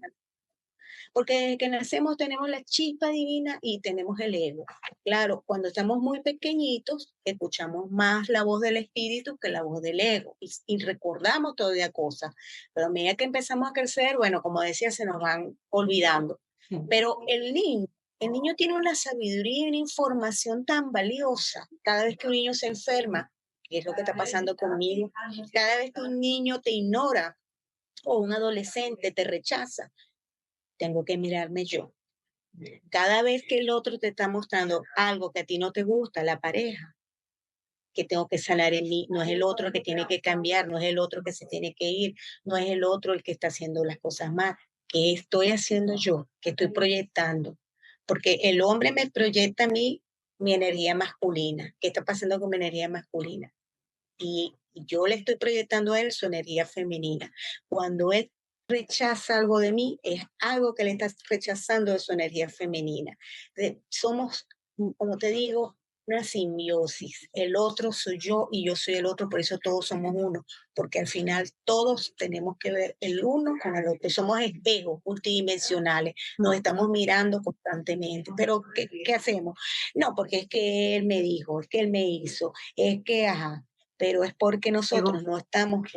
A: porque desde que nacemos tenemos la chispa divina y tenemos el ego. Claro, cuando estamos muy pequeñitos, escuchamos más la voz del espíritu que la voz del ego y recordamos todavía cosas. Pero a medida que empezamos a crecer, bueno, como decía, se nos van olvidando.
B: Sí,
A: Pero el niño tiene una sabiduría y una información tan valiosa. Cada vez que un niño se enferma, que es lo que está pasando conmigo, cada vez que un niño te ignora o un adolescente te rechaza, tengo que mirarme yo. Cada vez que el otro te está mostrando algo que a ti no te gusta, la pareja, que tengo que sanar en mí, no es el otro que tiene que cambiar, no es el otro que se tiene que ir, no es el otro el que está haciendo las cosas mal, que estoy haciendo yo, que estoy proyectando, porque el hombre me proyecta a mí mi energía masculina, ¿qué está pasando con mi energía masculina? Y yo le estoy proyectando a él su energía femenina. Cuando él rechaza algo de mí, es algo que le está rechazando de su energía femenina. Somos, como te digo, una simbiosis. El otro soy yo y yo soy el otro, por eso todos somos uno, porque al final todos tenemos que ver el uno con el otro. Somos espejos multidimensionales, nos estamos mirando constantemente. Pero, ¿qué hacemos? No, porque es que él me dijo, es que él me hizo, es que, ajá, pero es porque nosotros
B: ego.
A: no estamos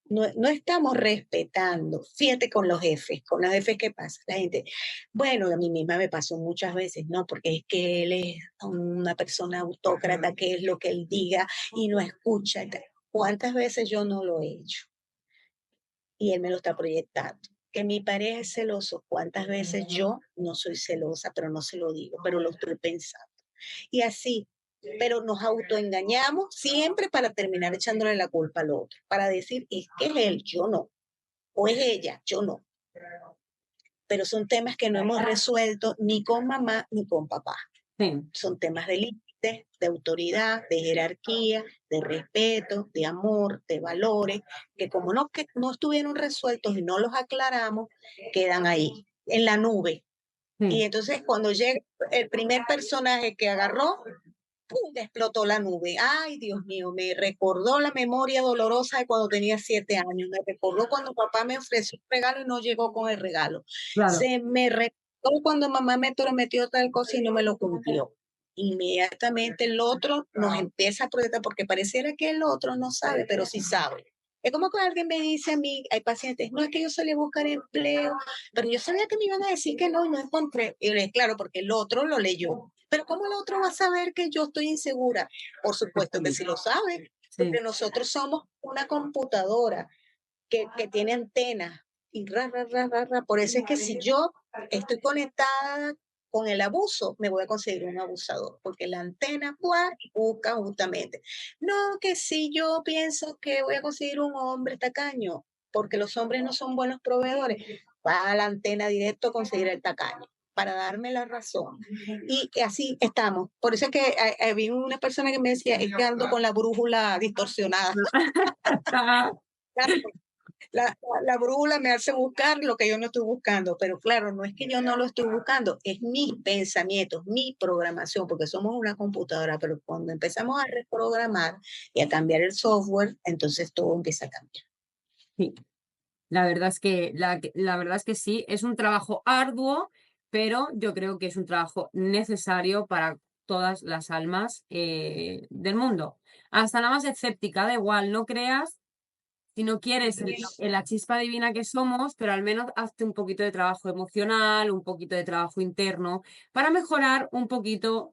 A: no estamos respetando. Fíjate con los jefes, ¿qué pasa? La gente, bueno, a mí misma me pasó muchas veces, ¿no? Porque es que él es una persona autócrata, que es lo que él diga y no escucha. ¿Cuántas veces yo no lo he hecho? Y él me lo está proyectando. Que mi pareja es celoso, ¿cuántas veces yo no soy celosa, pero no se lo digo, pero lo estoy pensando? Y así, pero nos autoengañamos siempre para terminar echándole la culpa al otro, para decir, es que es él, yo no, o es ella, yo no. Pero son temas que no hemos resuelto ni con mamá ni con papá.
B: Sí,
A: Son temas de límites, de autoridad, de jerarquía, de respeto, de amor, de valores, que no estuvieron resueltos y no los aclaramos, quedan ahí, en la nube. Y
B: sí,
A: entonces cuando llega el primer personaje que agarró, ¡pum!, explotó la nube. Ay, Dios mío, me recordó la memoria dolorosa de cuando tenía 7 años. Me recordó cuando papá me ofreció un regalo y no llegó con el regalo.
B: claro.
A: Se me recordó cuando mamá me prometió tal cosa y no me lo cumplió. Inmediatamente el otro nos empieza a proyectar porque pareciera que el otro no sabe, pero sí sabe. Es como que alguien me dice a mí, hay pacientes, no es que yo salí a buscar empleo, pero yo sabía que me iban a decir que no y no encontré. Y yo le dije, claro, porque el otro lo leyó. Pero ¿cómo el otro va a saber que yo estoy insegura? Por supuesto que
B: Sí,
A: sí lo sabe,
B: sí,
A: porque nosotros somos una computadora que tiene antenas y ra, ra, ra, ra, ra. Por eso es que si yo estoy conectada con el abuso, me voy a conseguir un abusador, porque la antena busca justamente. No, que si yo pienso que voy a conseguir un hombre tacaño, porque los hombres no son buenos proveedores, va a la antena directo a conseguir el tacaño para darme la razón. Y así estamos. Por eso es que había una persona que me decía, es que ando con la brújula distorsionada. La brújula me hace buscar lo que yo no estoy buscando, pero claro, no es que yo no lo estoy buscando, es mis pensamientos, mi programación, porque somos una computadora, pero cuando empezamos a reprogramar y a cambiar el software, entonces todo empieza a cambiar.
B: sí. La verdad es que, la verdad es que sí, es un trabajo arduo, pero yo creo que es un trabajo necesario para todas las almas del mundo. Hasta la más escéptica, da igual, no creas si no quieres en la chispa divina que somos, pero al menos hazte un poquito de trabajo emocional, un poquito de trabajo interno, para mejorar un poquito,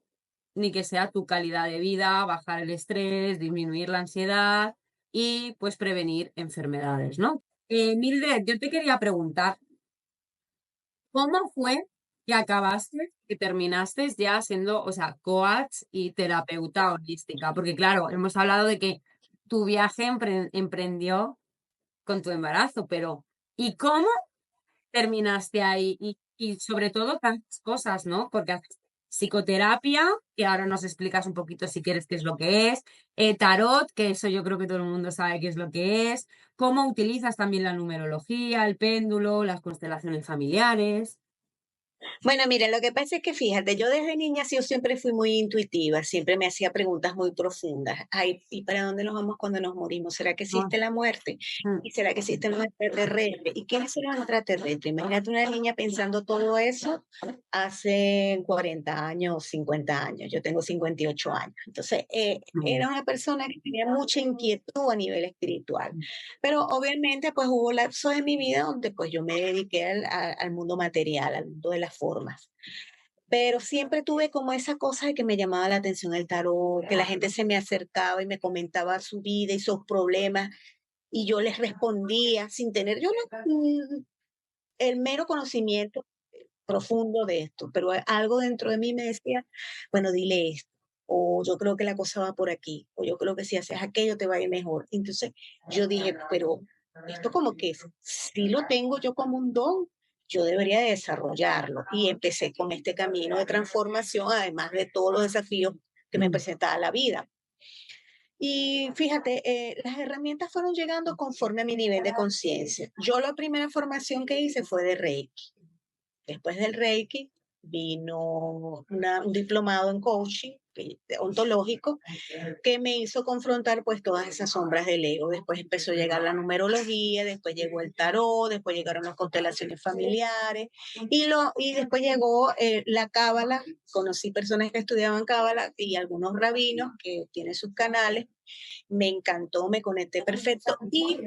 B: ni que sea tu calidad de vida, bajar el estrés, disminuir la ansiedad y pues prevenir enfermedades, ¿no? Mildred, yo te quería preguntar, ¿cómo fue que acabaste, que terminaste ya siendo, o sea, coach y terapeuta holística? Porque claro, hemos hablado de que tu viaje emprendió con tu embarazo, pero ¿y cómo terminaste ahí? Y sobre todo tantas cosas, ¿no? Porque haces psicoterapia, que ahora nos explicas un poquito si quieres qué es lo que es, tarot, que eso yo creo que todo el mundo sabe qué es lo que es, cómo utilizas también la numerología, el péndulo, las constelaciones familiares.
A: Bueno, mira, lo que pasa es que fíjate, yo desde niña sí, yo siempre fui muy intuitiva, siempre me hacía preguntas muy profundas. Ay, ¿y para dónde nos vamos cuando nos morimos? ¿Será que
B: Ah,
A: existe la muerte?
B: mm,
A: ¿Y será que existen los extraterrestres? ¿Y quiénes son los extraterrestres? Imagínate una niña pensando todo eso hace 40 años, 50 años. Yo tengo 58 años. Entonces,
B: mm,
A: era una persona que tenía mucha inquietud a nivel espiritual. Pero obviamente, pues hubo lapsos en mi vida donde pues yo me dediqué al mundo material, al mundo de las formas. Pero siempre tuve como esa cosa de que me llamaba la atención el tarot, que la gente se me acercaba y me comentaba su vida y sus problemas, y yo les respondía sin tener yo el mero conocimiento profundo de esto, pero algo dentro de mí me decía, bueno, dile esto, o yo creo que la cosa va por aquí, o yo creo que si haces aquello te va a ir mejor. Entonces yo dije, pero esto como que sí lo tengo yo como un don, yo debería de desarrollarlo. Y empecé con este camino de transformación, además de todos los desafíos que me
B: mm.
A: presentaba la vida. Y fíjate, las herramientas fueron llegando conforme a mi nivel de conciencia. Yo la primera formación que hice fue de Reiki. Después del Reiki vino un diplomado en coaching ontológico que me hizo confrontar pues todas esas sombras del ego. Después empezó a llegar la numerología, después llegó el tarot, después llegaron las constelaciones familiares y después llegó la cábala. Conocí personas que estudiaban cábala y algunos rabinos que tienen sus canales. Me encantó, me conecté perfecto y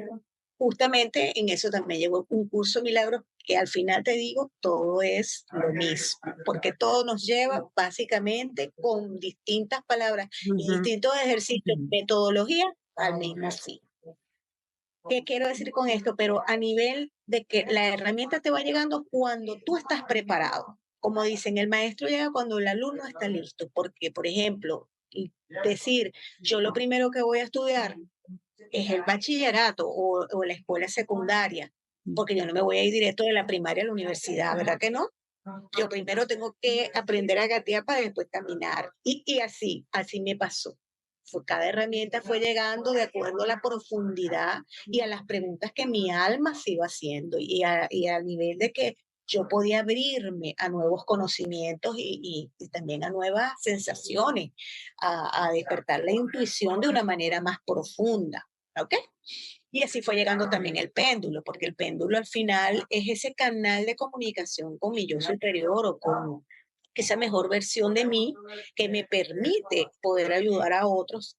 A: justamente en eso también llegó un curso de milagros que al final te digo, todo es lo mismo, porque todo nos lleva básicamente con distintas palabras y
B: Ujú,
A: distintos ejercicios,
B: ujú.
A: metodología al mismo fin. ¿Qué quiero decir con esto? Pero a nivel de que la herramienta te va llegando cuando tú estás preparado. Como dicen, el maestro llega cuando el alumno está listo, porque, por ejemplo, decir, yo lo primero que voy a estudiar es el bachillerato o la escuela secundaria, porque yo no me voy a ir directo de la primaria a la universidad, ¿verdad que no? Yo primero tengo que aprender a gatear para después caminar. Y así me pasó. Cada herramienta fue llegando de acuerdo a la profundidad y a las preguntas que mi alma se iba haciendo y a nivel de que yo podía abrirme a nuevos conocimientos y también a nuevas sensaciones, a despertar la intuición de una manera más profunda. ¿Ok? Y así fue llegando también el péndulo, porque el péndulo al final es ese canal de comunicación con mi yo superior o con esa mejor versión de mí que me permite poder ayudar a otros,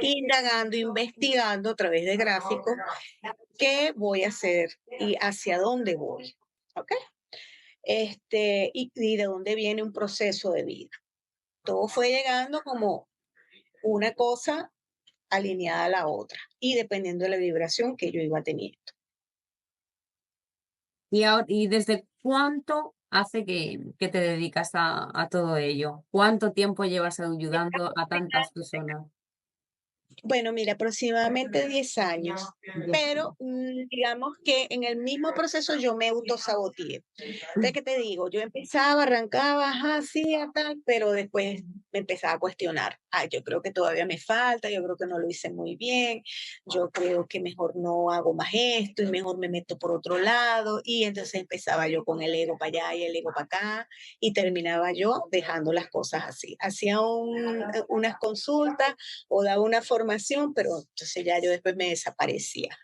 A: indagando, investigando a través de gráficos qué voy a hacer y hacia dónde voy. ¿Ok? Y de dónde viene un proceso de vida. Todo fue llegando como una cosa alineada a la otra y dependiendo de la vibración que yo iba teniendo.
B: ¿Y desde cuánto hace que te dedicas a todo ello? ¿Cuánto tiempo llevas ayudando a tantas personas?
A: Bueno, mira, aproximadamente 10 años,
B: Diez
A: pero digamos que en el mismo proceso yo me autosaboteé. ¿De qué te digo? Yo empezaba, arrancaba, ajá, sí, tal, pero después me empezaba a cuestionar. Ay, yo creo que todavía me falta, yo creo que no lo hice muy bien, yo creo que mejor no hago más esto y mejor me meto por otro lado. Y entonces empezaba yo con el ego para allá y el ego para acá y terminaba yo dejando las cosas así. Hacía unas consultas o daba una formación, pero entonces ya yo después me desaparecía.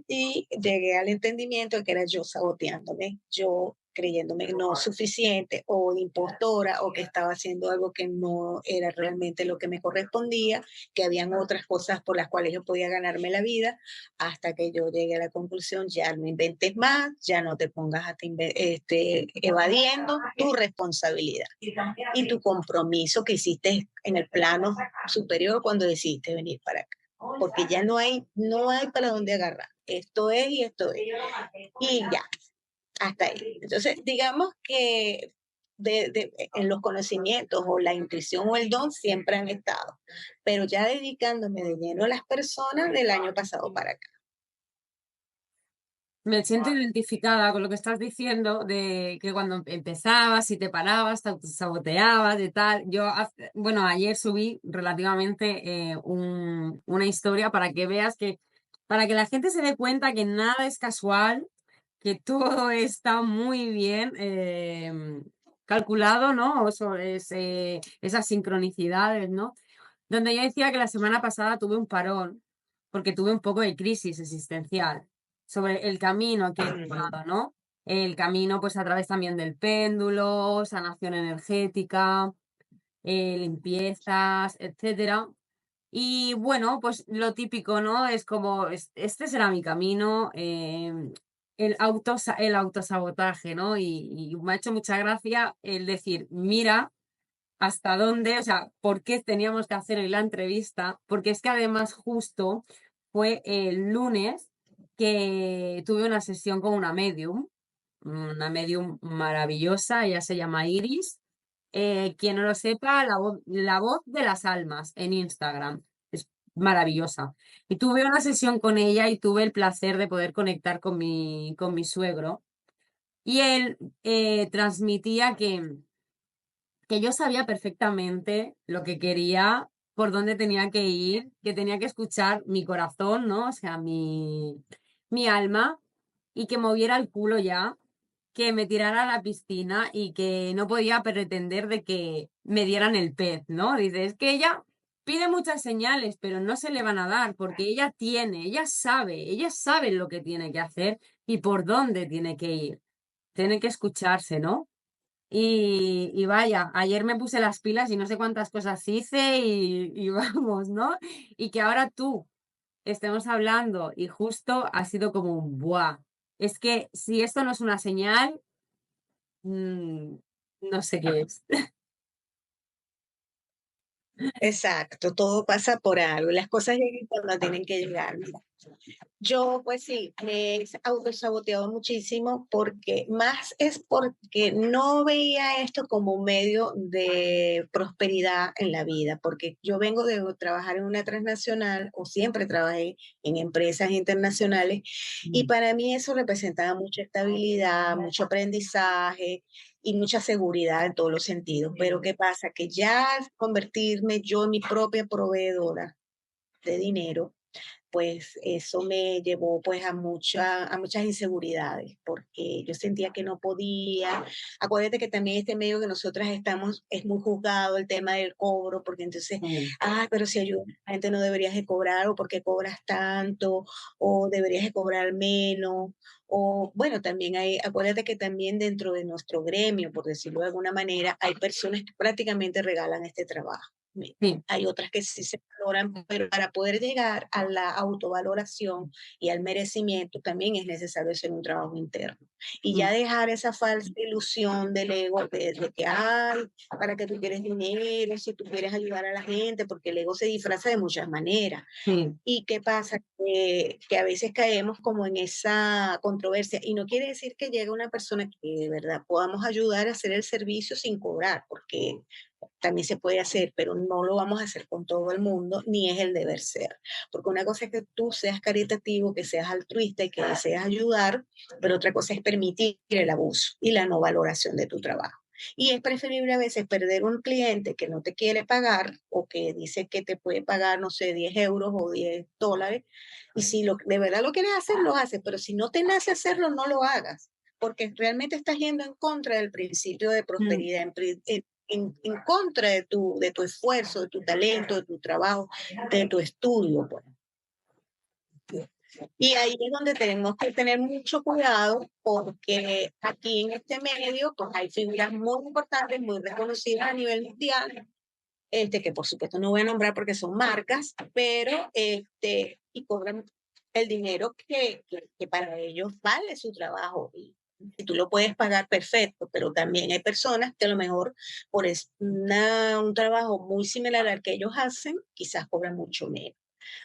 A: Y llegué al entendimiento de que era yo saboteándome, yo creyéndome no suficiente o impostora o que estaba haciendo algo que no era realmente lo que me correspondía, que habían otras cosas por las cuales yo podía ganarme la vida, hasta que yo llegué a la conclusión, ya no inventes más, ya no te pongas a evadiendo tu responsabilidad y tu compromiso que hiciste en el plano superior cuando decidiste venir para acá, porque ya no hay para dónde agarrar. Esto es y esto es. Y ya, hasta ahí. Entonces, digamos que en los conocimientos o la intuición o el don siempre han estado, pero ya dedicándome de lleno a las personas del año pasado para acá.
B: Me siento identificada con lo que estás diciendo de que cuando empezabas y te parabas, te saboteabas y tal. Bueno, ayer subí relativamente una historia para que veas para que la gente se dé cuenta que nada es casual, que todo está muy bien calculado, ¿no? Eso es, esas sincronicidades, ¿no? Donde yo decía que la semana pasada tuve un parón porque tuve un poco de crisis existencial sobre el camino que he tomado, ¿no? El camino, pues, a través también del péndulo, sanación energética, limpiezas, etcétera. Y bueno, pues lo típico, ¿no? Es como, este será mi camino, el autosabotaje, ¿no? Y me ha hecho mucha gracia el decir, mira hasta dónde, o sea, por qué teníamos que hacer hoy la entrevista, porque es que además justo fue el lunes que tuve una sesión con una medium maravillosa, ella se llama Iris. Quien no lo sepa, la voz de las almas en Instagram. Es maravillosa. Y tuve una sesión con ella y tuve el placer de poder conectar con mi suegro. Y él transmitía que yo sabía perfectamente lo que quería, por dónde tenía que ir, que tenía que escuchar mi corazón, ¿no? O sea, mi alma, y que moviera el culo ya, que me tirara a la piscina y que no podía pretender de que me dieran el pez, ¿no? Dice, es que ella pide muchas señales, pero no se le van a dar porque ella sabe lo que tiene que hacer y por dónde tiene que ir. Tiene que escucharse, ¿no? Y vaya, ayer me puse las pilas y no sé cuántas cosas hice y vamos, ¿no? Y que ahora tú estemos hablando y justo ha sido como un ¡buah! Es que si esto no es una señal, mm, no sé qué es.
A: Exacto, todo pasa por algo, las cosas llegan cuando tienen que llegar. Mira, yo, pues sí, me he autosaboteado muchísimo porque más es porque no veía esto como un medio de prosperidad en la vida, porque yo vengo de trabajar en una transnacional o siempre trabajé en empresas internacionales y
B: Mm,
A: para mí eso representaba mucha estabilidad, mucho aprendizaje y mucha seguridad en todos los sentidos. Pero ¿qué pasa? Que ya convertirme yo en mi propia proveedora de dinero, pues eso me llevó pues a muchas inseguridades, porque yo sentía que no podía. Acuérdate que también este medio que nosotras estamos es muy juzgado el tema del cobro, porque entonces,
B: sí,
A: pero si ayudas a la gente no deberías de cobrar, o porque cobras tanto, o deberías de cobrar menos, o bueno, también hay, acuérdate que también dentro de nuestro gremio, por decirlo de alguna manera, hay personas que prácticamente regalan este trabajo.
B: sí,
A: Hay otras que sí se valoran, pero para poder llegar a la autovaloración y al merecimiento también es necesario hacer un trabajo interno. Y ya
B: mm,
A: dejar esa falsa ilusión del ego de que, ay, para que tú quieres dinero, si tú quieres ayudar a la gente, porque el ego se disfraza de muchas maneras.
B: sí,
A: ¿Y qué pasa? Que a veces caemos como en esa controversia y no quiere decir que llegue una persona que de verdad podamos ayudar a hacer el servicio sin cobrar, porque también se puede hacer, pero no lo vamos a hacer con todo el mundo, ni es el deber ser. Porque una cosa es que tú seas caritativo, que seas altruista y que deseas ayudar, pero otra cosa es permitir el abuso y la no valoración de tu trabajo. Y es preferible a veces perder un cliente que no te quiere pagar o que dice que te puede pagar, no sé, 10 euros o 10 dólares. Y si de verdad lo quieres hacer, lo haces, pero si no te nace hacerlo, no lo hagas, porque realmente estás yendo en contra del principio de
B: mm,
A: prosperidad, en contra de tu esfuerzo, de tu talento, de tu trabajo, de tu estudio. Pues. Y ahí es donde tenemos que tener mucho cuidado porque aquí en este medio pues hay figuras muy importantes, muy reconocidas a nivel mundial, que por supuesto no voy a nombrar porque son marcas, pero y cobran el dinero que para ellos vale su trabajo. Y si tú lo puedes pagar, perfecto, pero también hay personas que a lo mejor por un trabajo muy similar al que ellos hacen, quizás cobran mucho menos.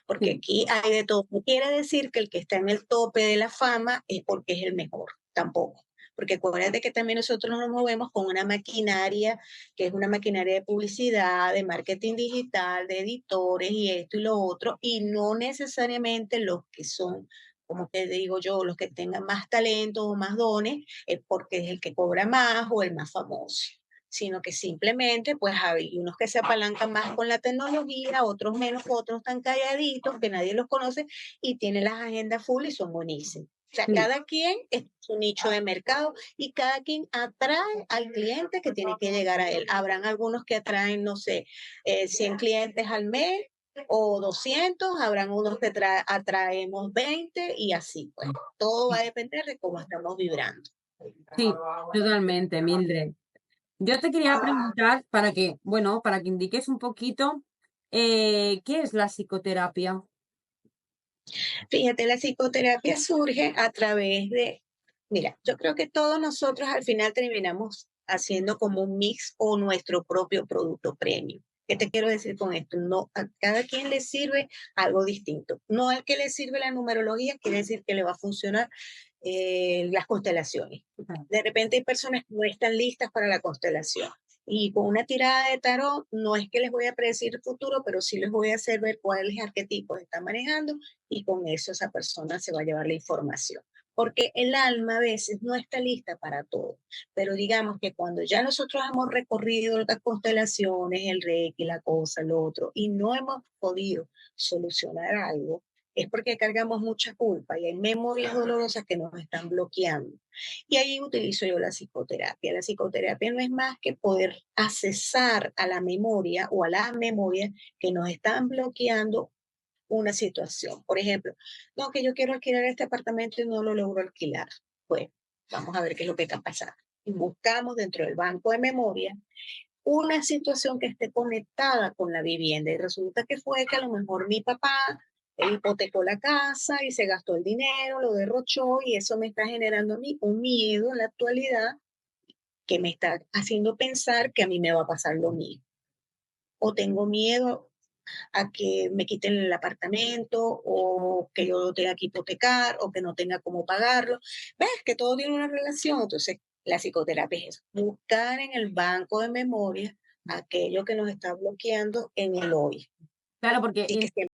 A: Porque
B: sí,
A: aquí hay de todo. No quiere decir que el que está en el tope de la fama es porque es el mejor, tampoco. Porque acuérdate que también nosotros nos movemos con una maquinaria, que es una maquinaria de publicidad, de marketing digital, de editores y esto y lo otro, y no necesariamente los que son, como te digo yo, los que tengan más talento o más dones, es porque es el que cobra más o el más famoso, sino que simplemente pues hay unos que se apalancan más con la tecnología, otros menos, otros están calladitos, que nadie los conoce y tienen las agendas full y son buenísimos. O sea,
B: sí,
A: cada quien es su nicho de mercado y cada quien atrae al cliente que tiene que llegar a él. Habrán algunos que atraen, no sé, 100 clientes al mes o 200, habrán unos que atraemos 20 y así, pues. Todo va a depender de cómo estamos vibrando.
B: sí, totalmente, Mildred. Yo te quería preguntar para que, bueno, para que indiques un poquito, ¿qué es la psicoterapia?
A: Fíjate, la psicoterapia surge a través de, mira, yo creo que todos nosotros al final terminamos haciendo como un mix o nuestro propio producto premium. ¿Qué te quiero decir con esto? No, a cada quien le sirve algo distinto. No al que le sirve la numerología quiere decir que le va a funcionar las constelaciones.
B: Ah,
A: De repente hay personas que no están listas para la constelación. Y con una tirada de tarot no es que les voy a predecir el futuro, pero sí les voy a hacer ver cuáles arquetipos están manejando y con eso esa persona se va a llevar la información. Porque el alma a veces no está lista para todo, pero digamos que cuando ya nosotros hemos recorrido las constelaciones, el reiki, la cosa, lo otro, y no hemos podido solucionar algo, es porque cargamos mucha culpa y hay memorias dolorosas que nos están bloqueando. Y ahí utilizo yo la psicoterapia. La psicoterapia no es más que poder accesar a la memoria o a las memorias que nos están bloqueando una situación. Por ejemplo, no, que yo quiero alquilar este apartamento y no lo logro alquilar. Pues vamos a ver qué es lo que está pasando. Y buscamos dentro del banco de memoria una situación que esté conectada con la vivienda. Y resulta que fue que a lo mejor mi papá Él hipotecó la casa y se gastó el dinero, lo derrochó y eso me está generando a mí un miedo en la actualidad que me está haciendo pensar que a mí me va a pasar lo mismo. O tengo miedo a que me quiten el apartamento o que yo lo tenga que hipotecar o que no tenga cómo pagarlo. ¿Ves? Que todo tiene una relación. Entonces, la psicoterapia es buscar en el banco de memoria aquello que nos está bloqueando en el hoy.
B: Claro, porque
A: Y que siempre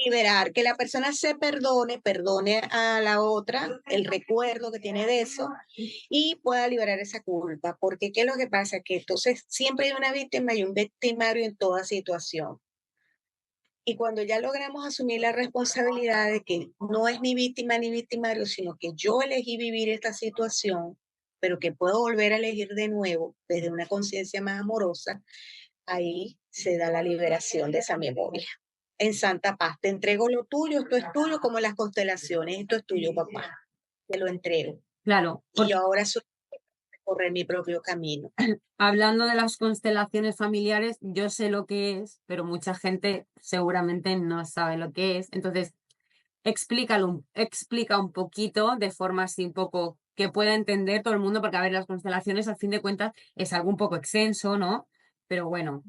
A: liberar, que la persona se perdone a la otra el recuerdo que tiene de eso y pueda liberar esa culpa. Porque ¿qué es lo que pasa? Que entonces siempre hay una víctima y un victimario en toda situación. Y cuando ya logramos asumir la responsabilidad de que no es ni víctima ni victimario, sino que yo elegí vivir esta situación, pero que puedo volver a elegir de nuevo desde una conciencia más amorosa, ahí se da la liberación de esa memoria. En santa paz, te entrego lo tuyo, esto es tuyo, como las constelaciones, esto es tuyo, papá, te lo entrego.
B: claro,
A: Y yo
B: porque
A: ahora soy correr mi propio camino.
B: hablando de las constelaciones familiares, yo sé lo que es, pero mucha gente seguramente no sabe lo que es. Entonces, explica un poquito de forma así un poco que pueda entender todo el mundo, porque a ver, las constelaciones al fin de cuentas es algo un poco extenso, ¿no? Pero bueno,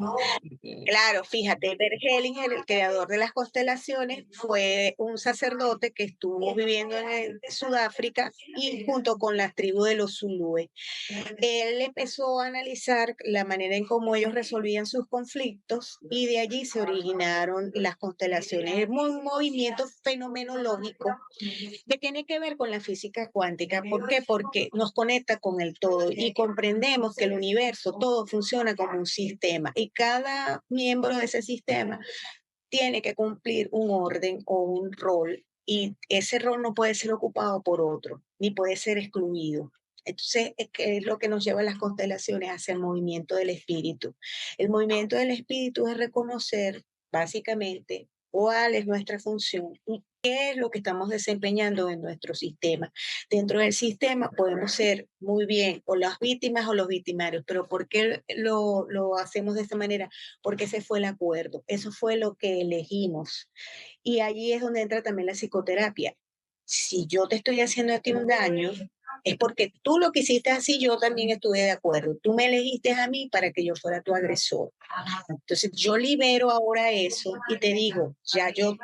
A: Claro, fíjate, Bert Hellinger, el creador de las constelaciones, fue un sacerdote que estuvo viviendo en Sudáfrica y junto con las tribus de los zulúes. Él empezó a analizar la manera en cómo ellos resolvían sus conflictos y de allí se originaron las constelaciones. Es un movimiento fenomenológico que tiene que ver con la física cuántica. ¿Por qué? Porque nos conecta con el todo y comprendemos que el universo, todo funciona como un sistema y cada miembro de ese sistema tiene que cumplir un orden o un rol y ese rol no puede ser ocupado por otro, ni puede ser excluido. Entonces, ¿qué es lo que nos lleva a las constelaciones hacia el movimiento del espíritu? El movimiento del espíritu es reconocer básicamente cuál es nuestra función y qué es lo que estamos desempeñando en nuestro sistema. Dentro del sistema podemos ser muy bien o las víctimas o los victimarios, pero ¿por qué lo hacemos de esta manera? Porque ese fue el acuerdo, eso fue lo que elegimos. Y allí es donde entra también la psicoterapia. Si yo te estoy haciendo a ti un daño, es porque tú lo que hiciste así, yo también estuve de acuerdo. Tú me elegiste a mí para que yo fuera tu agresor. Entonces yo libero ahora eso y te digo, ya yo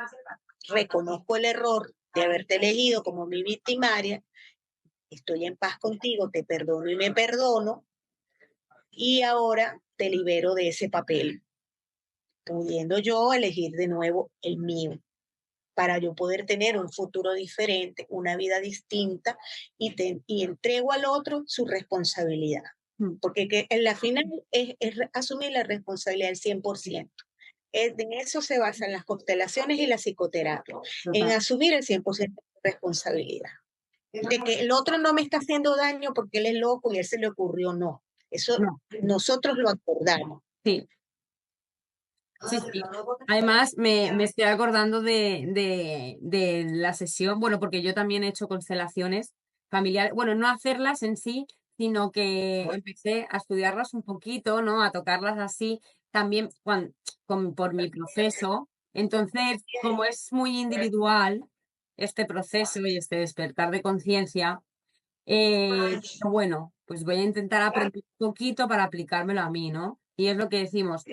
A: reconozco el error de haberte elegido como mi victimaria, estoy en paz contigo, te perdono y me perdono, y ahora te libero de ese papel, pudiendo yo elegir de nuevo el mío, para yo poder tener un futuro diferente, una vida distinta y entrego al otro su responsabilidad. Porque que en la final es asumir la responsabilidad del 100%. En eso se basan las constelaciones y la psicoterapia, en asumir el 100% de responsabilidad. De que el otro no me está haciendo daño porque él es loco y a él se le ocurrió, no. Eso
B: no,
A: nosotros lo acordamos.
B: sí. Sí, sí. Además, me estoy acordando de la sesión, bueno, porque yo también he hecho constelaciones familiares, bueno, no hacerlas en sí, sino que empecé a estudiarlas un poquito, ¿no? A tocarlas así, también por mi proceso. Entonces, como es muy individual este proceso y este despertar de conciencia, bueno, pues voy a intentar aprender un poquito para aplicármelo a mí, ¿no? Y es lo que decimos,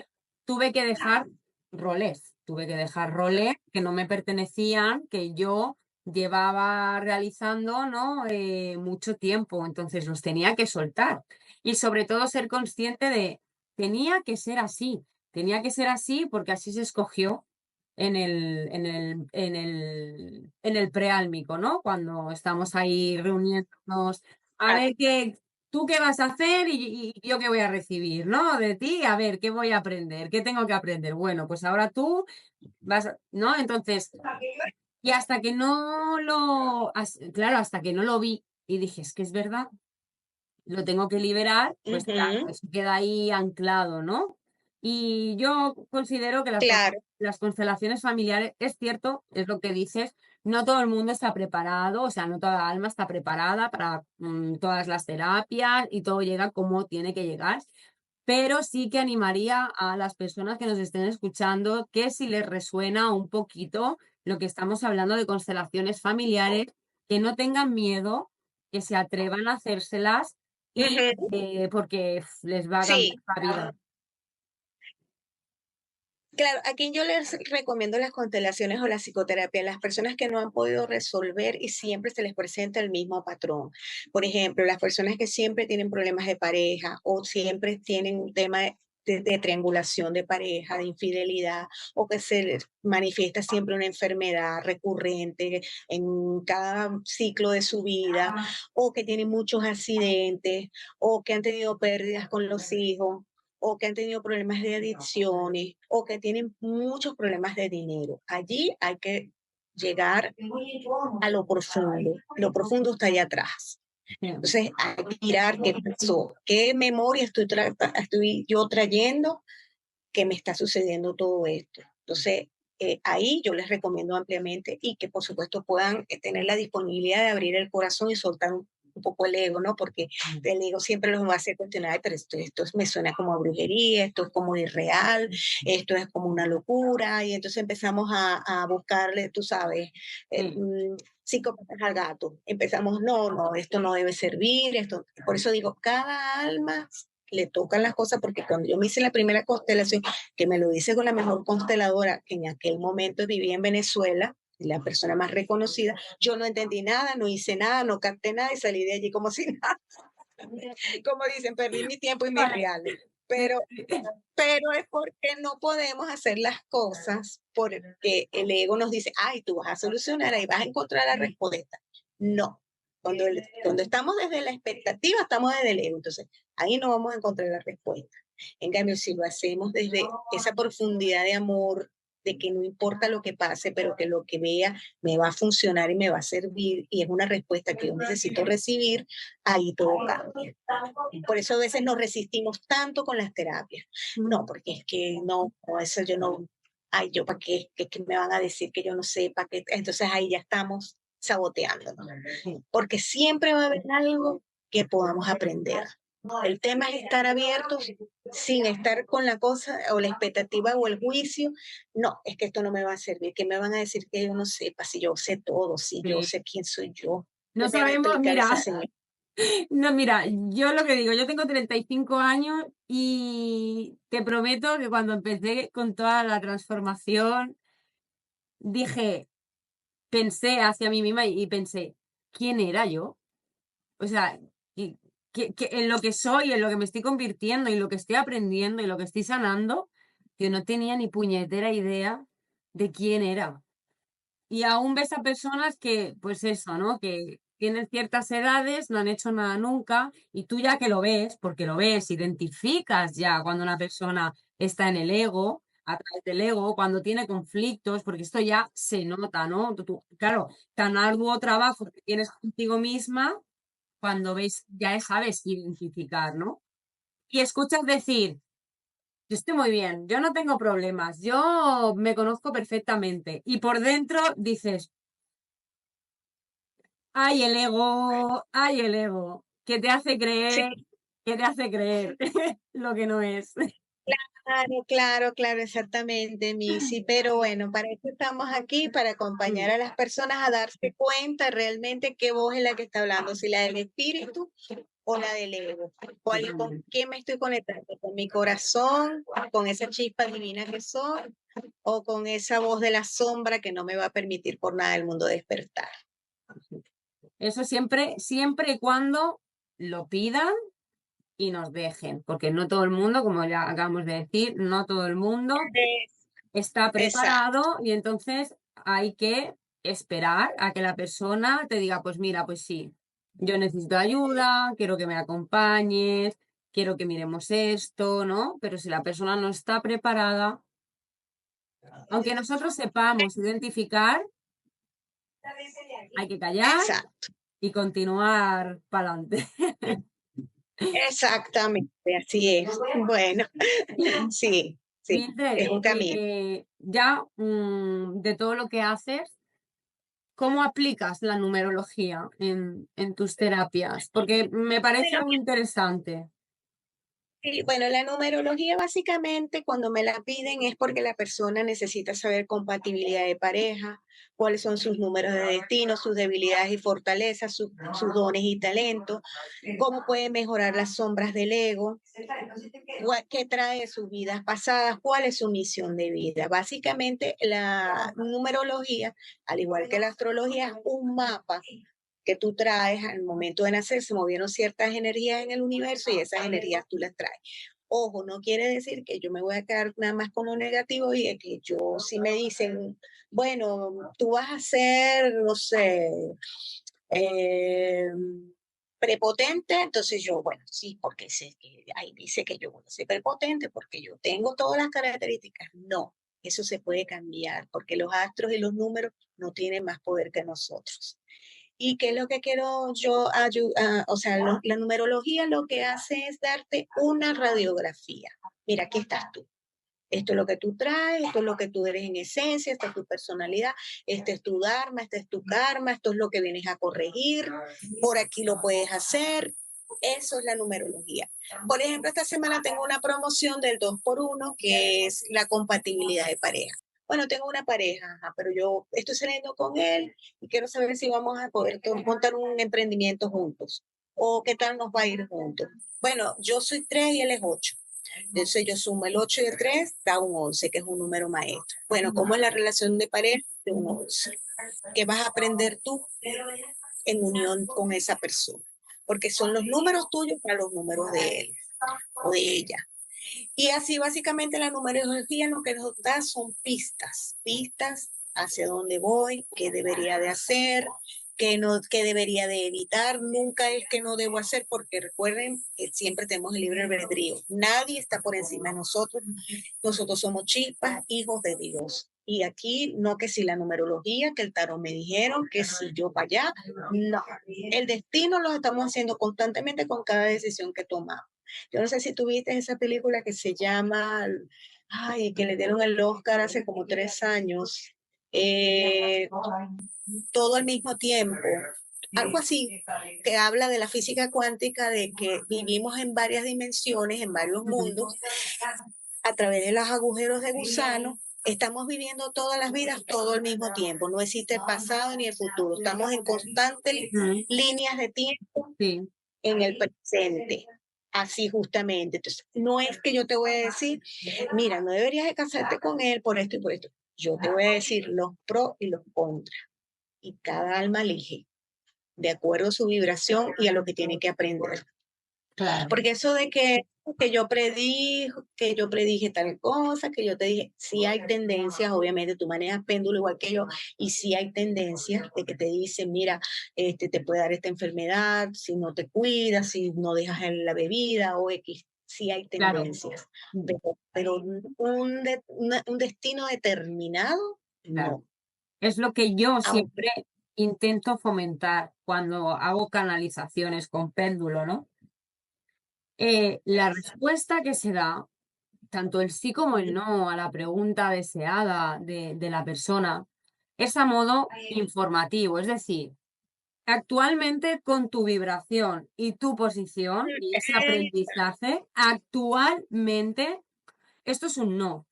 B: tuve que dejar roles que no me pertenecían, que yo llevaba realizando, ¿no? Mucho tiempo, entonces los tenía que soltar. Y sobre todo ser consciente de, tenía que ser así porque así se escogió en el preálmico, ¿no? Cuando estamos ahí reuniéndonos, a ver tú qué vas a hacer y yo qué voy a recibir, ¿no? De ti, a ver, ¿qué voy a aprender? ¿Qué tengo que aprender? Bueno, pues ahora tú ¿no? Entonces, y hasta que no lo, claro, hasta que no lo vi y dije, es que es verdad, lo tengo que liberar, pues claro,
A: Ujú,
B: eso queda ahí anclado, ¿no? Y yo considero que
A: claro.
B: las constelaciones familiares, es cierto, es lo que dices, no todo el mundo está preparado, o sea, no toda alma está preparada para todas las terapias y todo llega como tiene que llegar, pero sí que animaría a las personas que nos estén escuchando que si les resuena un poquito lo que estamos hablando de constelaciones familiares, que no tengan miedo, que se atrevan a hacérselas y
A: Ujú,
B: porque les va a cambiar
A: sí.
B: la vida.
A: Claro, a quien yo les recomiendo las constelaciones o la psicoterapia, las personas que no han podido resolver y siempre se les presenta el mismo patrón. Por ejemplo, las personas que siempre tienen problemas de pareja o siempre tienen un tema de triangulación de pareja, de infidelidad, o que se les manifiesta siempre una enfermedad recurrente en cada ciclo de su vida, o que tienen muchos accidentes, o que han tenido pérdidas con los hijos o que han tenido problemas de adicciones o que tienen muchos problemas de dinero. Allí hay que llegar a lo profundo. Lo profundo está allá atrás.
B: Sí,
A: Entonces, hay que mirar qué pasó, qué memoria estoy yo trayendo que me está sucediendo todo esto. Entonces, ahí yo les recomiendo ampliamente y que por supuesto puedan tener la disponibilidad de abrir el corazón y soltar un poco el ego, ¿no? Porque
B: mm,
A: el ego siempre los va a hacer cuestionar, "Ay, pero esto me suena como a brujería, esto es como irreal, esto es como una locura, y entonces empezamos a buscarle, tú sabes,
B: sí,
A: psicópatas al gato. Empezamos, no, esto no debe servir, esto. Por eso digo, cada alma le tocan las cosas, porque cuando yo me hice la primera constelación, que me lo hice con la mejor consteladora que en aquel momento vivía en Venezuela, la persona más reconocida, yo no entendí nada, no hice nada, no capté nada y salí de allí como si nada, como dicen, perdí mi tiempo y mis
B: vale,
A: reales.
B: sí,
A: Pero,
B: sí,
A: pero es porque no podemos hacer las cosas porque el ego nos dice, ay, tú vas a solucionar, ahí vas a encontrar la respuesta. No. Cuando estamos desde la expectativa, estamos desde el ego. Entonces, ahí no vamos a encontrar la respuesta. En cambio, si lo hacemos desde esa profundidad de amor, de que no importa lo que pase, pero que lo que vea me va a funcionar y me va a servir, y es una respuesta que yo necesito recibir, ahí todo cambia. Por eso a veces nos resistimos tanto con las terapias.
B: mm,
A: No, porque es que no, eso yo no, ay, yo para qué, que me van a decir que yo no sé, para qué. Entonces ahí ya estamos saboteando, ¿no?
B: sí.
A: Porque siempre va a haber algo que podamos aprender. El tema es estar abiertos sin estar con la cosa o la expectativa o el juicio. No, es que esto no me va a servir. ¿Qué me van a decir que yo no sepa? Si yo sé todo, si yo
B: Sí.
A: sé quién soy yo.
B: No
A: ¿Qué me va a
B: sabemos,
A: explicar ese
B: mira,
A: señor?
B: no, mira, yo lo que digo, yo tengo 35 años y te prometo que cuando empecé con toda la transformación, dije, pensé hacia mí misma y pensé, ¿quién era yo? O sea, y en lo que soy, en lo que me estoy convirtiendo, y lo que estoy aprendiendo y lo que estoy sanando, que no tenía ni puñetera idea de quién era. Y aún ves a personas que, pues eso, ¿no? Que tienen ciertas edades, no han hecho nada nunca, y tú ya que lo ves, porque lo ves, identificas ya cuando una persona está en el ego, a través del ego, cuando tiene conflictos, porque esto ya se nota, ¿no? Claro, tan arduo trabajo que tienes contigo misma, cuando ves, ya sabes identificar, ¿no? Y escuchas decir, yo estoy muy bien, yo no tengo problemas, yo me conozco perfectamente. Y por dentro dices, ay el ego,
A: Sí.
B: que te hace creer lo que no es.
A: Claro, claro, claro, exactamente, Missy. Pero bueno, para eso estamos aquí, para acompañar
B: Mm,
A: a las personas a darse cuenta realmente qué voz es la que está hablando, si la del espíritu o la del ego. ¿Con
B: totalmente.
A: qué me estoy conectando? ¿Con mi corazón, con esa chispa divina que soy, o con esa voz de la sombra que no me va a permitir por nada del mundo despertar?
B: Eso siempre, siempre y cuando lo pidan y nos dejen, porque no todo el mundo, como ya acabamos de decir, no todo el mundo
A: Es-
B: está
A: Exacto.
B: preparado y entonces hay que esperar a que la persona te diga, pues mira, pues sí, yo necesito ayuda, quiero que me acompañes, quiero que miremos esto, ¿no? Pero si la persona no está preparada, aunque nosotros sepamos identificar, hay que callar
A: Exacto.
B: y continuar para adelante.
A: Exactamente, así es. Bueno, sí, sí,
B: Mildred,
A: es un camino.
B: ya de todo lo que haces, ¿cómo aplicas la numerología en tus terapias? Porque me parece
A: Bueno,
B: algo interesante.
A: sí, bueno, la numerología básicamente cuando me la piden es porque la persona necesita saber compatibilidad de pareja, cuáles son sus números de destino, sus debilidades y fortalezas, sus dones y talentos, cómo puede mejorar las sombras del ego, qué trae sus vidas pasadas, cuál es su misión de vida. Básicamente la numerología, al igual que la astrología, es un mapa que tú traes al momento de nacer, se movieron ciertas energías en el universo y esas energías tú las traes. Ojo, no quiere decir que yo me voy a quedar nada más con lo negativo y de que yo, si me dicen, bueno, tú vas a ser, no sé, eh, prepotente, entonces yo, bueno, sí, porque ahí dice que yo soy prepotente porque yo tengo todas las características. No, eso se puede cambiar porque los astros y los números no tienen más poder que nosotros. ¿Y qué es lo que quiero yo ayudar? O sea, la numerología lo que hace es darte una radiografía. Mira, aquí estás tú. Esto es lo que tú traes, esto es lo que tú eres en esencia, esta es tu personalidad, este es tu dharma, este es tu karma, esto es lo que vienes a corregir, por aquí lo puedes hacer. Eso es la numerología. Por ejemplo, esta semana tengo una promoción del 2x1 que es la compatibilidad de pareja. Bueno, tengo una pareja, pero yo estoy saliendo con él y quiero saber si vamos a poder montar un emprendimiento juntos o qué tal nos va a ir juntos. Bueno, yo soy 3 y él es 8. Entonces yo sumo el 8 y 3, da un 11, que es un número maestro. Bueno, ¿cómo es la relación de pareja? De un 11. ¿Qué vas a aprender tú en unión con esa persona? Porque son los números tuyos para los números de él o de ella. Y así básicamente la numerología lo que nos da son pistas, pistas hacia dónde voy, qué debería de hacer, qué debería de evitar. Nunca es que no debo hacer, porque recuerden que siempre tenemos el libre albedrío. Nadie está por encima de nosotros. Nosotros somos chispas, hijos de Dios. Y aquí no que si la numerología, que el tarot me dijeron, que si yo para allá, no. El destino lo estamos haciendo constantemente con cada decisión que tomamos. Yo no sé si tuviste esa película que se llama, ay, que le dieron el Oscar hace como 3 años, todo al mismo tiempo, algo así, que habla de la física cuántica, de que vivimos en varias dimensiones, en varios mundos, a través de los agujeros de gusano. Estamos viviendo todas las vidas todo al mismo tiempo. No existe el pasado ni el futuro. Estamos en constantes líneas de tiempo
B: Sí,
A: en el presente. Así justamente. Entonces, no es que yo te voy a decir, mira, no deberías de casarte con él por esto y por esto. Yo te voy a decir los pros y los contras. Y cada alma elige de acuerdo a su vibración y a lo que tiene que aprender.
B: claro.
A: Porque eso de que yo predije tal cosa, que yo te dije, sí hay tendencias, obviamente tú manejas péndulo igual que yo, y sí hay tendencias de que te dicen, mira, te puede dar esta enfermedad si no te cuidas, si no dejas la bebida o X, sí hay
B: Claro,
A: tendencias, pero un destino determinado,
B: claro.
A: no.
B: Es lo que yo
A: Aunque
B: siempre intento fomentar cuando hago canalizaciones con péndulo, ¿no? La respuesta que se da, tanto el sí como el no a la pregunta deseada de la persona, es a modo informativo, es decir, actualmente con tu vibración y tu posición y ese aprendizaje, actualmente esto es un no.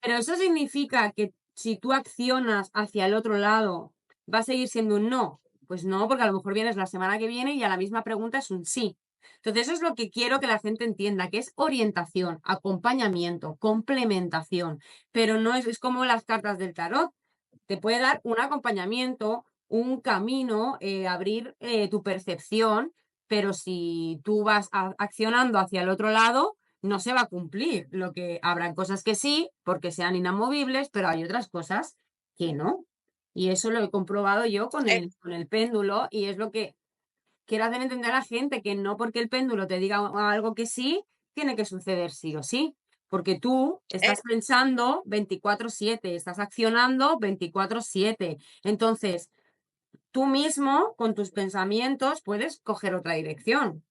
B: Pero eso significa que si tú accionas hacia el otro lado, ¿va a seguir siendo un no? Pues no, porque a lo mejor vienes la semana que viene y a la misma pregunta es un sí. Entonces, eso es lo que quiero que la gente entienda, que es orientación, acompañamiento, complementación, pero no es como las cartas del tarot. Te puede dar un acompañamiento, un camino, abrir tu percepción, pero si tú vas accionando hacia el otro lado, no se va a cumplir. Lo que habrán cosas que sí, porque sean inamovibles, pero hay otras cosas que no. Y eso lo he comprobado yo con el péndulo y es lo que quiero hacer entender a la gente, que no porque el péndulo te diga algo que sí, tiene que suceder sí o sí. Porque tú estás pensando 24/7, estás accionando 24/7. Entonces, tú mismo, con tus pensamientos, puedes coger otra dirección,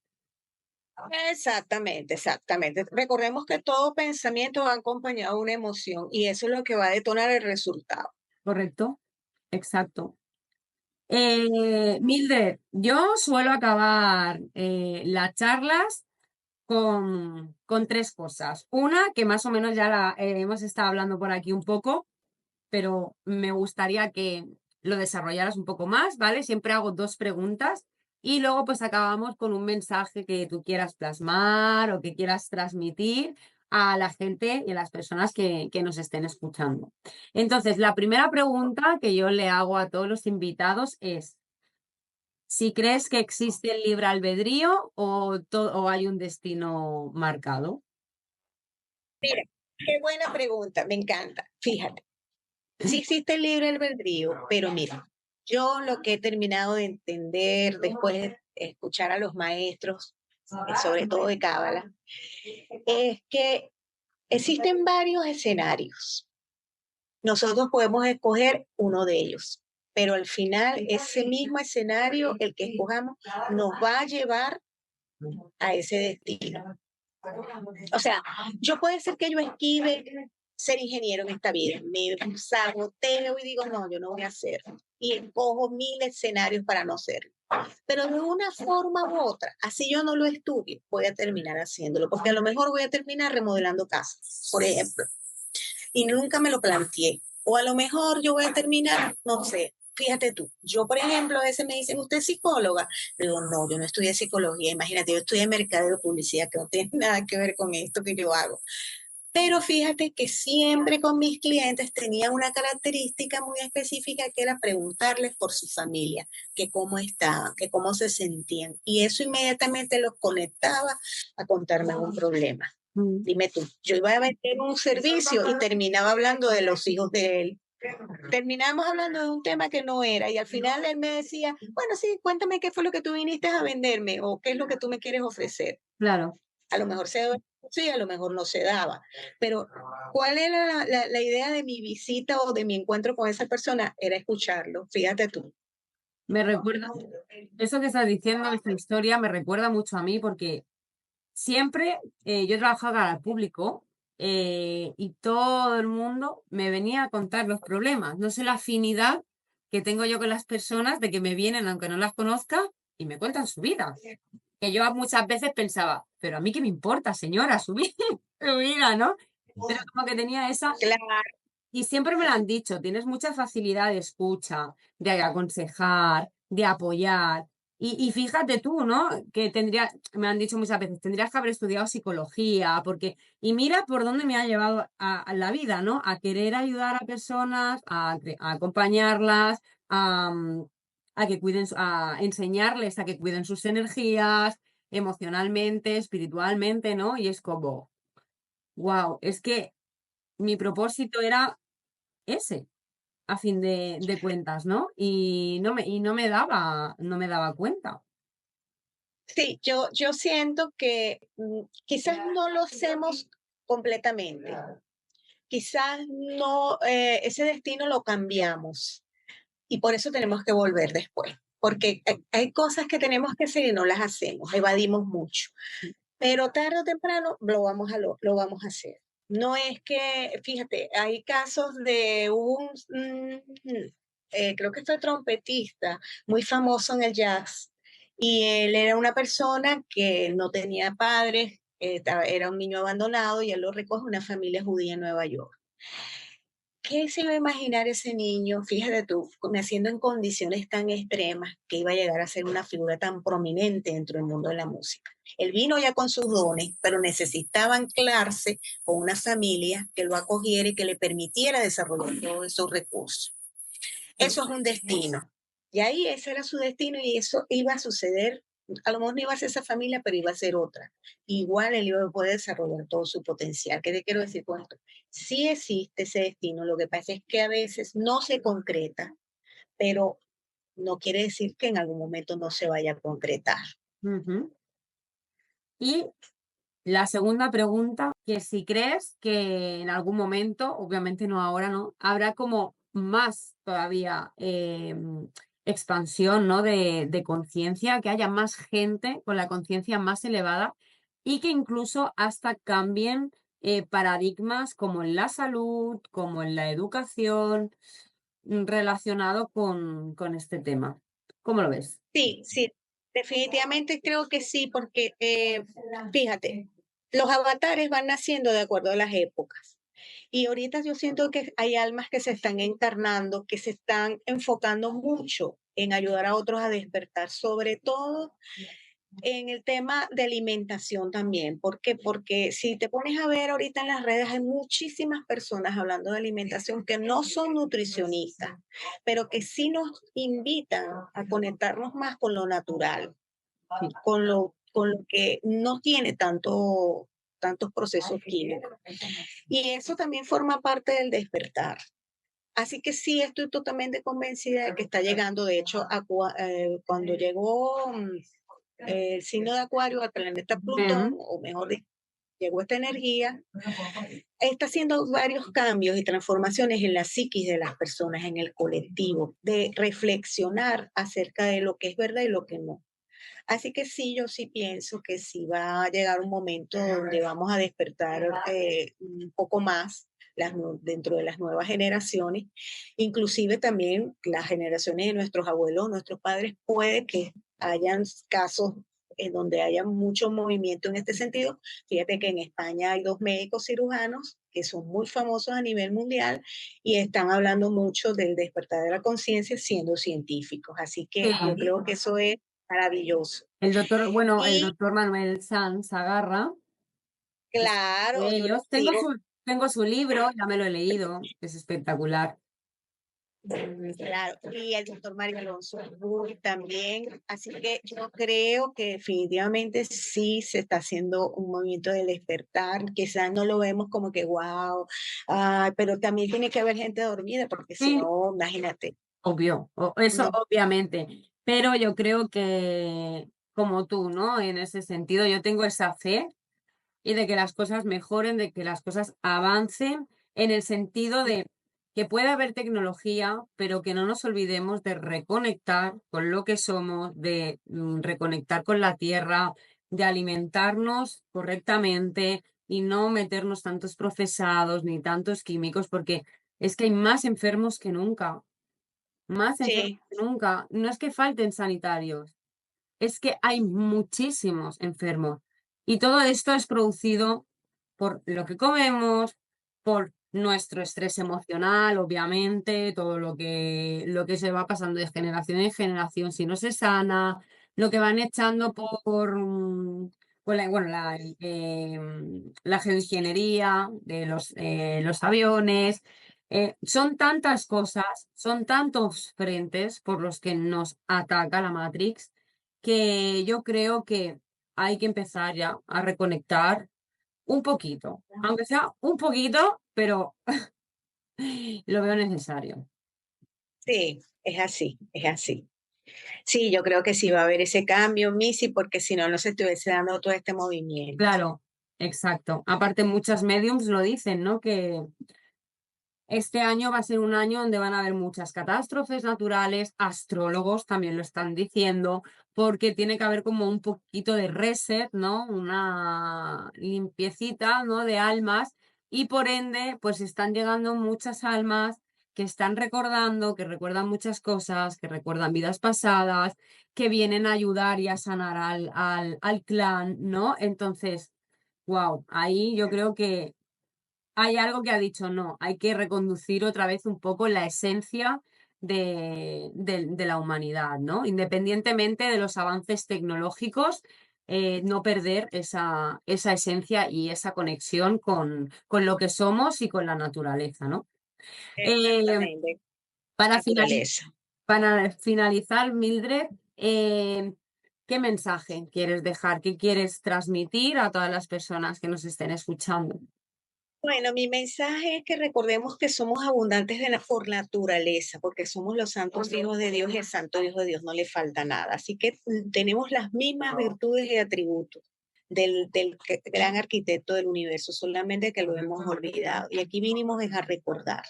A: Exactamente, exactamente. Recordemos que todo pensamiento va acompañado de una emoción y eso es lo que va a detonar el resultado.
B: ¿correcto? Exacto. Mildred, yo suelo acabar las charlas con tres cosas. Una, que más o menos ya la hemos estado hablando por aquí un poco, pero me gustaría que lo desarrollaras un poco más, ¿vale? Siempre hago dos preguntas y luego pues acabamos con un mensaje que tú quieras plasmar o que quieras transmitir a la gente y a las personas que nos estén escuchando. Entonces, la primera pregunta que yo le hago a todos los invitados es si crees que existe el libre albedrío o hay un destino marcado.
A: Mira, qué buena pregunta, me encanta. Fíjate, sí existe el libre albedrío, pero mira, yo lo que he terminado de entender después de escuchar a los maestros, sobre todo de Cábala, es que existen varios escenarios. Nosotros podemos escoger uno de ellos, pero al final ese mismo escenario, el que escojamos, nos va a llevar a ese destino. O sea, yo puede ser que yo esquive ser ingeniero en esta vida, me saboteo y digo, no, yo no voy a hacer. Y escojo mil escenarios para no ser. Pero de una forma u otra, así yo no lo estudie, voy a terminar haciéndolo, porque a lo mejor voy a terminar remodelando casas, por ejemplo, y nunca me lo planteé. O a lo mejor yo voy a terminar, no sé, fíjate tú, yo por ejemplo a veces me dicen, ¿usted es psicóloga? Digo, no, yo no estudié psicología, imagínate, yo estudié mercadeo, publicidad, que no tiene nada que ver con esto que yo hago. Pero fíjate que siempre con mis clientes tenía una característica muy específica que era preguntarles por su familia, que cómo estaban, que cómo se sentían. Y eso inmediatamente los conectaba a contarme un problema.
B: Mm.
A: Dime tú, yo iba a vender un servicio y terminaba hablando de los hijos de él. Terminamos hablando de un tema que no era y al final él me decía, bueno, sí, cuéntame qué fue lo que tú viniste a venderme o qué es lo que tú me quieres ofrecer.
B: Claro.
A: A lo mejor se daba, sí, a lo mejor no se daba. Pero, ¿cuál era la idea de mi visita o de mi encuentro con esa persona? Era escucharlo, fíjate tú.
B: Me recuerda, eso que estás diciendo, esta historia, me recuerda mucho a mí porque siempre yo trabajaba al público y todo el mundo me venía a contar los problemas. No sé la afinidad que tengo yo con las personas de que me vienen, aunque no las conozca, y me cuentan su vida. Que yo muchas veces pensaba, pero a mí qué me importa, señora, su vida, su vida, ¿no? Pero como que tenía esa.
A: Claro,
B: Y siempre me lo han dicho, tienes mucha facilidad de escucha, de aconsejar, de apoyar. Y fíjate tú, ¿no? Que me han dicho muchas veces, tendrías que haber estudiado psicología, porque, y mira por dónde me ha llevado a la vida, ¿no? A querer ayudar a personas, a acompañarlas, a que cuiden, a enseñarles a que cuiden sus energías emocionalmente, espiritualmente, ¿no? Y es como, wow, es que mi propósito era ese, a fin de cuentas, ¿no? Y no me daba cuenta.
A: sí, yo siento que quizás no lo hacemos completamente. Quizás no, ese destino lo cambiamos y por eso tenemos que volver después. Porque hay cosas que tenemos que hacer y no las hacemos, evadimos mucho. Pero tarde o temprano lo vamos a hacer. No es que, fíjate, hay casos de creo que fue trompetista, muy famoso en el jazz, y él era una persona que no tenía padres, era un niño abandonado y él lo recoge una familia judía en Nueva York. ¿Qué se iba a imaginar ese niño? Fíjate tú, naciendo en condiciones tan extremas, que iba a llegar a ser una figura tan prominente dentro del mundo de la música. Él vino ya con sus dones, pero necesitaba anclarse con una familia que lo acogiera y que le permitiera desarrollar todos esos recursos. Eso es un destino. Y ahí ese era su destino y eso iba a suceder. A lo mejor no iba a ser esa familia, pero iba a ser otra. Igual él iba a poder desarrollar todo su potencial. ¿Qué te quiero decir con esto? Sí existe ese destino, lo que pasa es que a veces no se concreta, pero no quiere decir que en algún momento no se vaya a concretar.
B: Ujú. Y la segunda pregunta, que si crees que en algún momento, obviamente no ahora, ¿no? Habrá como más todavía expansión, ¿no? de conciencia, que haya más gente con la conciencia más elevada y que incluso hasta cambien paradigmas como en la salud, como en la educación, relacionado con este tema. ¿Cómo lo ves?
A: Sí, sí, definitivamente creo que sí, porque fíjate, los avatares van naciendo de acuerdo a las épocas. Y ahorita yo siento que hay almas que se están encarnando, que se están enfocando mucho en ayudar a otros a despertar, sobre todo en el tema de alimentación también. ¿Por qué? Porque si te pones a ver ahorita en las redes, hay muchísimas personas hablando de alimentación que no son nutricionistas, pero que sí nos invitan a conectarnos más con lo natural,
B: Sí,
A: con lo que no tiene tantos procesos químicos. Y eso también forma parte del despertar. Así que sí, estoy totalmente convencida de que está llegando. De hecho, cuando llegó el signo de Acuario al planeta Plutón,
B: Em,
A: o mejor dicho, llegó esta energía, está haciendo varios cambios y transformaciones en la psiquis de las personas, en el colectivo, de reflexionar acerca de lo que es verdad y lo que no. Así que sí, yo sí pienso que sí va a llegar un momento donde vamos a despertar un poco más dentro de las nuevas generaciones, inclusive también las generaciones de nuestros abuelos, nuestros padres, puede que hayan casos en donde haya mucho movimiento en este sentido. Fíjate que en España hay dos médicos cirujanos que son muy famosos a nivel mundial y están hablando mucho del despertar de la conciencia siendo científicos. Así que yo
B: sí,
A: creo que eso es maravilloso.
B: el
A: Y
B: doctor Manuel Sanz Agarra es
A: claro,
B: de
A: yo lo
B: ellos.
A: sigo,
B: Tengo su libro, ya me lo he leído, es espectacular.
A: claro, y el doctor Mario Alonso Ruiz también. Así que yo creo que definitivamente sí se está haciendo un movimiento de despertar. Quizás no lo vemos como que wow, pero también tiene que haber gente dormida, porque si
B: Sí,
A: no, imagínate.
B: obvio, eso
A: No,
B: obviamente. Pero yo creo que, como tú, ¿no? En ese sentido, yo tengo esa fe y de que las cosas mejoren, de que las cosas avancen en el sentido de que puede haber tecnología, pero que no nos olvidemos de reconectar con lo que somos, de reconectar con la tierra, de alimentarnos correctamente y no meternos tantos procesados ni tantos químicos, porque es que hay más enfermos que nunca, más enfermos
A: sí,
B: que nunca. No es que falten sanitarios, es que hay muchísimos enfermos y todo esto es producido por lo que comemos, por nuestro estrés emocional, obviamente, todo lo que se va pasando de generación en generación si no se sana, lo que van echando por la, bueno, la geoingeniería de los aviones. Son tantas cosas, son tantos frentes por los que nos ataca la Matrix que yo creo que hay que empezar ya a reconectar un poquito, aunque sea un poquito, pero lo veo necesario.
A: sí, es así, es así. Sí, yo creo que sí va a haber ese cambio, Missy, porque si no, no se estuviese dando todo este movimiento.
B: Claro, exacto. Aparte, muchas mediums lo dicen, ¿no? Que este año va a ser un año donde van a haber muchas catástrofes naturales, astrólogos también lo están diciendo, porque tiene que haber como un poquito de reset, ¿no? Una limpiecita, ¿no? De almas y por ende, pues están llegando muchas almas que están recordando, que recuerdan muchas cosas, que recuerdan vidas pasadas, que vienen a ayudar y a sanar al clan, ¿no? Entonces, wow, ahí yo creo que hay algo que ha dicho, no, hay que reconducir otra vez un poco la esencia de la humanidad, ¿no? Independientemente de los avances tecnológicos, no perder esa esencia y esa conexión con lo que somos y con la naturaleza, ¿no? Eh,
A: Exactamente,
B: para, finali-
A: naturaleza.
B: para finalizar, Mildred, eh, ¿qué mensaje quieres dejar? ¿Qué quieres transmitir a todas las personas que nos estén escuchando?
A: Bueno, mi mensaje es que recordemos que somos abundantes por naturaleza, porque somos los santos hijos de Dios y el santo hijo de Dios no le falta nada. Así que tenemos las mismas virtudes y atributos del gran arquitecto del universo, solamente que lo hemos olvidado. Y aquí vinimos es a recordar,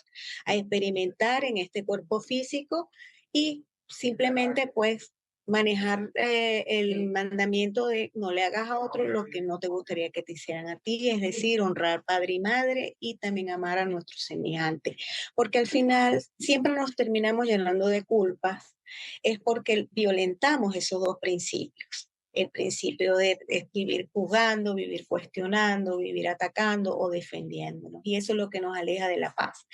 A: a experimentar en este cuerpo físico y simplemente pues manejar el mandamiento de no le hagas a otro lo que no te gustaría que te hicieran a ti, es decir, honrar padre y madre y también amar a nuestros semejantes, porque al final siempre nos terminamos llenando de culpas, es porque violentamos esos dos principios. El principio de vivir juzgando, vivir cuestionando, vivir atacando o defendiéndonos. Y eso es lo que nos aleja de la paz,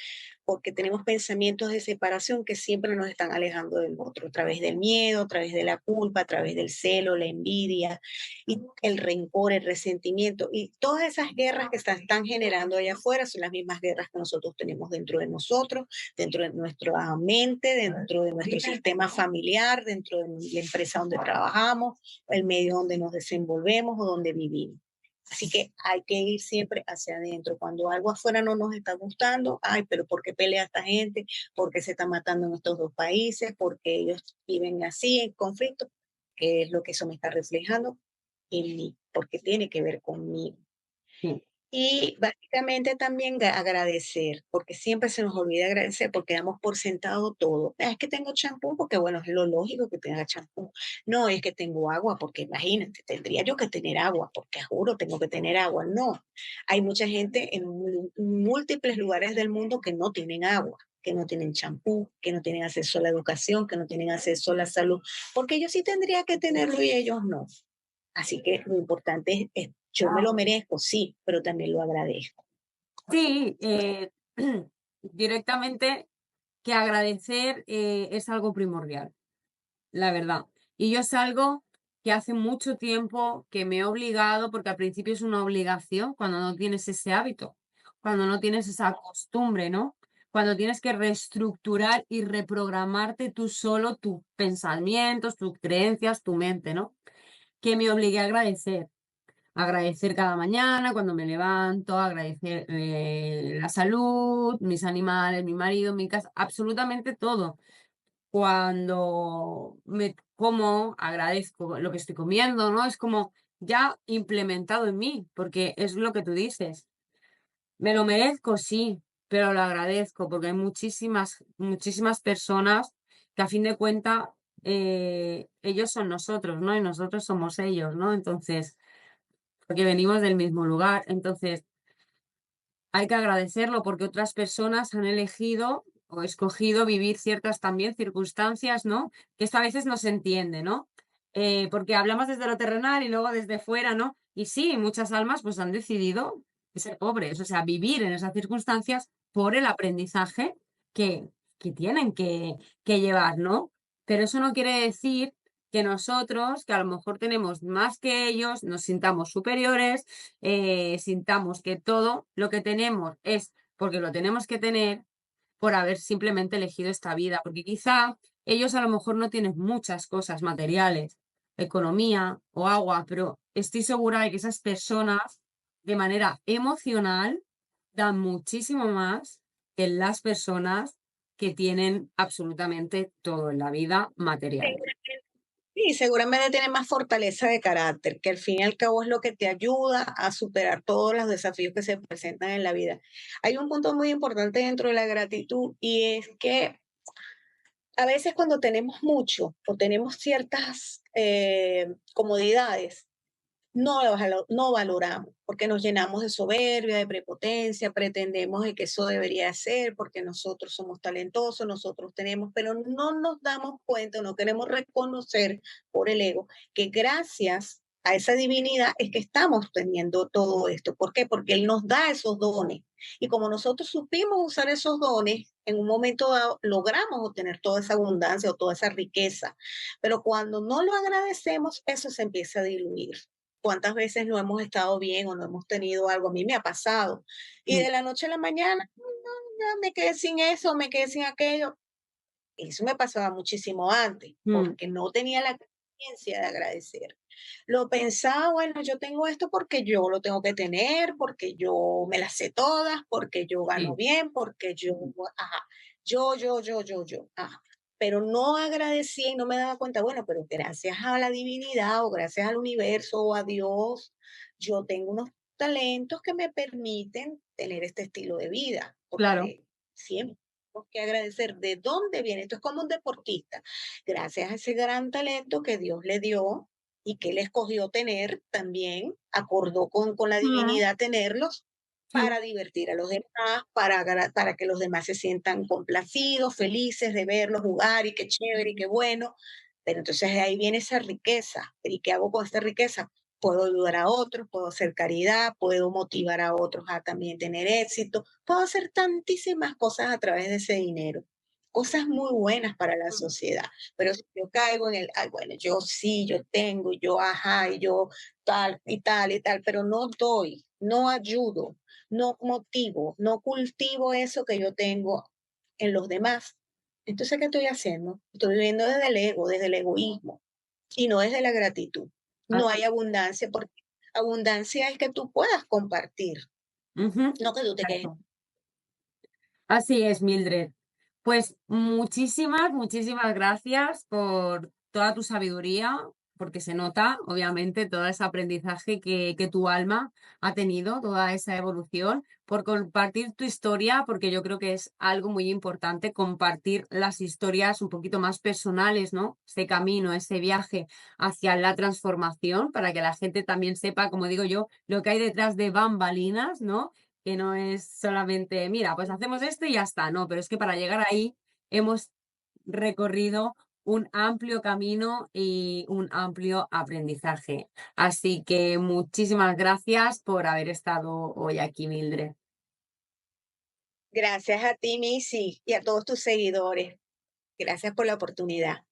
A: porque tenemos pensamientos de separación que siempre nos están alejando del otro, a través del miedo, a través de la culpa, a través del celo, la envidia, y el rencor, el resentimiento. Y todas esas guerras que se están generando allá afuera son las mismas guerras que nosotros tenemos dentro de nosotros, dentro de nuestra mente, dentro de nuestro sistema familiar, dentro de la empresa donde trabajamos, el medio donde nos desenvolvemos o donde vivimos. Así que hay que ir siempre hacia adentro. Cuando algo afuera no nos está gustando, ay, pero ¿por qué pelea esta gente? ¿Por qué se está matando en estos dos países? ¿Por qué ellos viven así en conflicto? ¿Qué es lo que eso me está reflejando en mí? Porque tiene que ver conmigo.
B: Sí.
A: Y básicamente también agradecer, porque siempre se nos olvida agradecer porque damos por sentado todo. Es que tengo champú, porque bueno, es lo lógico que tenga champú. No, es que tengo agua, porque imagínate, tendría yo que tener agua, porque juro, tengo que tener agua. No, hay mucha gente en múltiples lugares del mundo que no tienen agua, que no tienen champú, que no tienen acceso a la educación, que no tienen acceso a la salud, porque yo sí tendría que tenerlo y ellos no. Así que lo importante es, yo me lo merezco, sí, pero también lo agradezco.
B: Sí, directamente que agradecer es algo primordial, la verdad. Y yo es algo que hace mucho tiempo que me he obligado, porque al principio es una obligación cuando no tienes ese hábito, cuando no tienes esa costumbre, ¿no? Cuando tienes que reestructurar y reprogramarte tú solo tus pensamientos, tus creencias, tu mente, ¿no? Que me obligué a agradecer. Agradecer cada mañana cuando me levanto, agradecer la salud, mis animales, mi marido, mi casa, absolutamente todo. Cuando me como, agradezco lo que estoy comiendo, ¿no? Es como ya implementado en mí, porque es lo que tú dices. Me lo merezco, sí, pero lo agradezco porque hay muchísimas, muchísimas personas que a fin de cuentas ellos son nosotros, ¿no? Y nosotros somos ellos, ¿no? Entonces, porque venimos del mismo lugar. Entonces, hay que agradecerlo porque otras personas han elegido o escogido vivir ciertas también circunstancias, ¿no? Que esto a veces no se entiende, ¿no? Porque hablamos desde lo terrenal y luego desde fuera, ¿no? Y sí, muchas almas pues han decidido ser pobres, o sea, vivir en esas circunstancias por el aprendizaje que, que tienen que llevar, ¿no? Pero eso no quiere decir que nosotros, que a lo mejor tenemos más que ellos, nos sintamos superiores, sintamos que todo lo que tenemos es porque lo tenemos que tener por haber simplemente elegido esta vida, porque quizá ellos a lo mejor no tienen muchas cosas materiales, economía o agua, pero estoy segura de que esas personas de manera emocional dan muchísimo más que las personas que tienen absolutamente todo en la vida material.
A: Sí, seguramente tiene más fortaleza de carácter, que al fin y al cabo es lo que te ayuda a superar todos los desafíos que se presentan en la vida. Hay un punto muy importante dentro de la gratitud y es que a veces cuando tenemos mucho o tenemos ciertas comodidades, no valoramos, porque nos llenamos de soberbia, de prepotencia, pretendemos de que eso debería ser, porque nosotros somos talentosos, nosotros tenemos, pero no nos damos cuenta, no queremos reconocer por el ego que gracias a esa divinidad es que estamos teniendo todo esto. ¿Por qué? Porque Él nos da esos dones. Y como nosotros supimos usar esos dones, en un momento dado logramos obtener toda esa abundancia o toda esa riqueza. Pero cuando no lo agradecemos, eso se empieza a diluir. ¿Cuántas veces no hemos estado bien o no hemos tenido algo? A mí me ha pasado. Y
B: Mm,
A: de la noche a la mañana, no, ya me quedé sin eso, me quedé sin aquello. Eso me pasaba muchísimo antes,
B: mm,
A: porque no tenía la conciencia de agradecer. Lo pensaba, bueno, yo tengo esto porque yo lo tengo que tener, porque yo me las sé todas, porque yo gano
B: sí,
A: bien, porque yo, ajá, ajá. Pero no agradecía y no me daba cuenta, bueno, pero gracias a la divinidad o gracias al universo o a Dios, yo tengo unos talentos que me permiten tener este estilo de vida,
B: claro.
A: porque siempre. que agradecer de dónde viene. Esto es como un deportista. Gracias a ese gran talento que Dios le dio y que él escogió tener también, acordó con la
B: Mm,
A: divinidad tenerlos
B: sí,
A: para divertir a los demás, para que los demás se sientan complacidos, felices de verlos jugar y qué chévere y qué bueno. Pero entonces de ahí viene esa riqueza. ¿Y qué hago con esta riqueza? Puedo ayudar a otros, puedo hacer caridad, puedo motivar a otros a también tener éxito, puedo hacer tantísimas cosas a través de ese dinero, cosas muy buenas para la
B: mm,
A: sociedad. Pero si yo caigo en el, ay, bueno, yo sí, yo tengo, yo ajá, y yo tal y tal y tal, pero no doy, no ayudo, no motivo, no cultivo eso que yo tengo en los demás. Entonces, ¿qué estoy haciendo? Estoy viviendo desde el ego, desde el egoísmo y no desde la gratitud. No
B: así,
A: hay abundancia porque abundancia es que tú puedas compartir,
B: ujú,
A: no que tú te quedes.
B: exacto. Así es, Mildred. Pues muchísimas, muchísimas gracias por toda tu sabiduría, porque se nota, obviamente, todo ese aprendizaje que tu alma ha tenido, toda esa evolución, por compartir tu historia, porque yo creo que es algo muy importante compartir las historias un poquito más personales, ¿no? Ese camino, ese viaje hacia la transformación, para que la gente también sepa, como digo yo, lo que hay detrás de bambalinas, ¿no? Que no es solamente, mira, pues hacemos esto y ya está, no, pero es que para llegar ahí hemos recorrido un amplio camino y un amplio aprendizaje. Así que muchísimas gracias por haber estado hoy aquí, Mildred.
A: Gracias a ti, Missy, y a todos tus seguidores. Gracias por la oportunidad.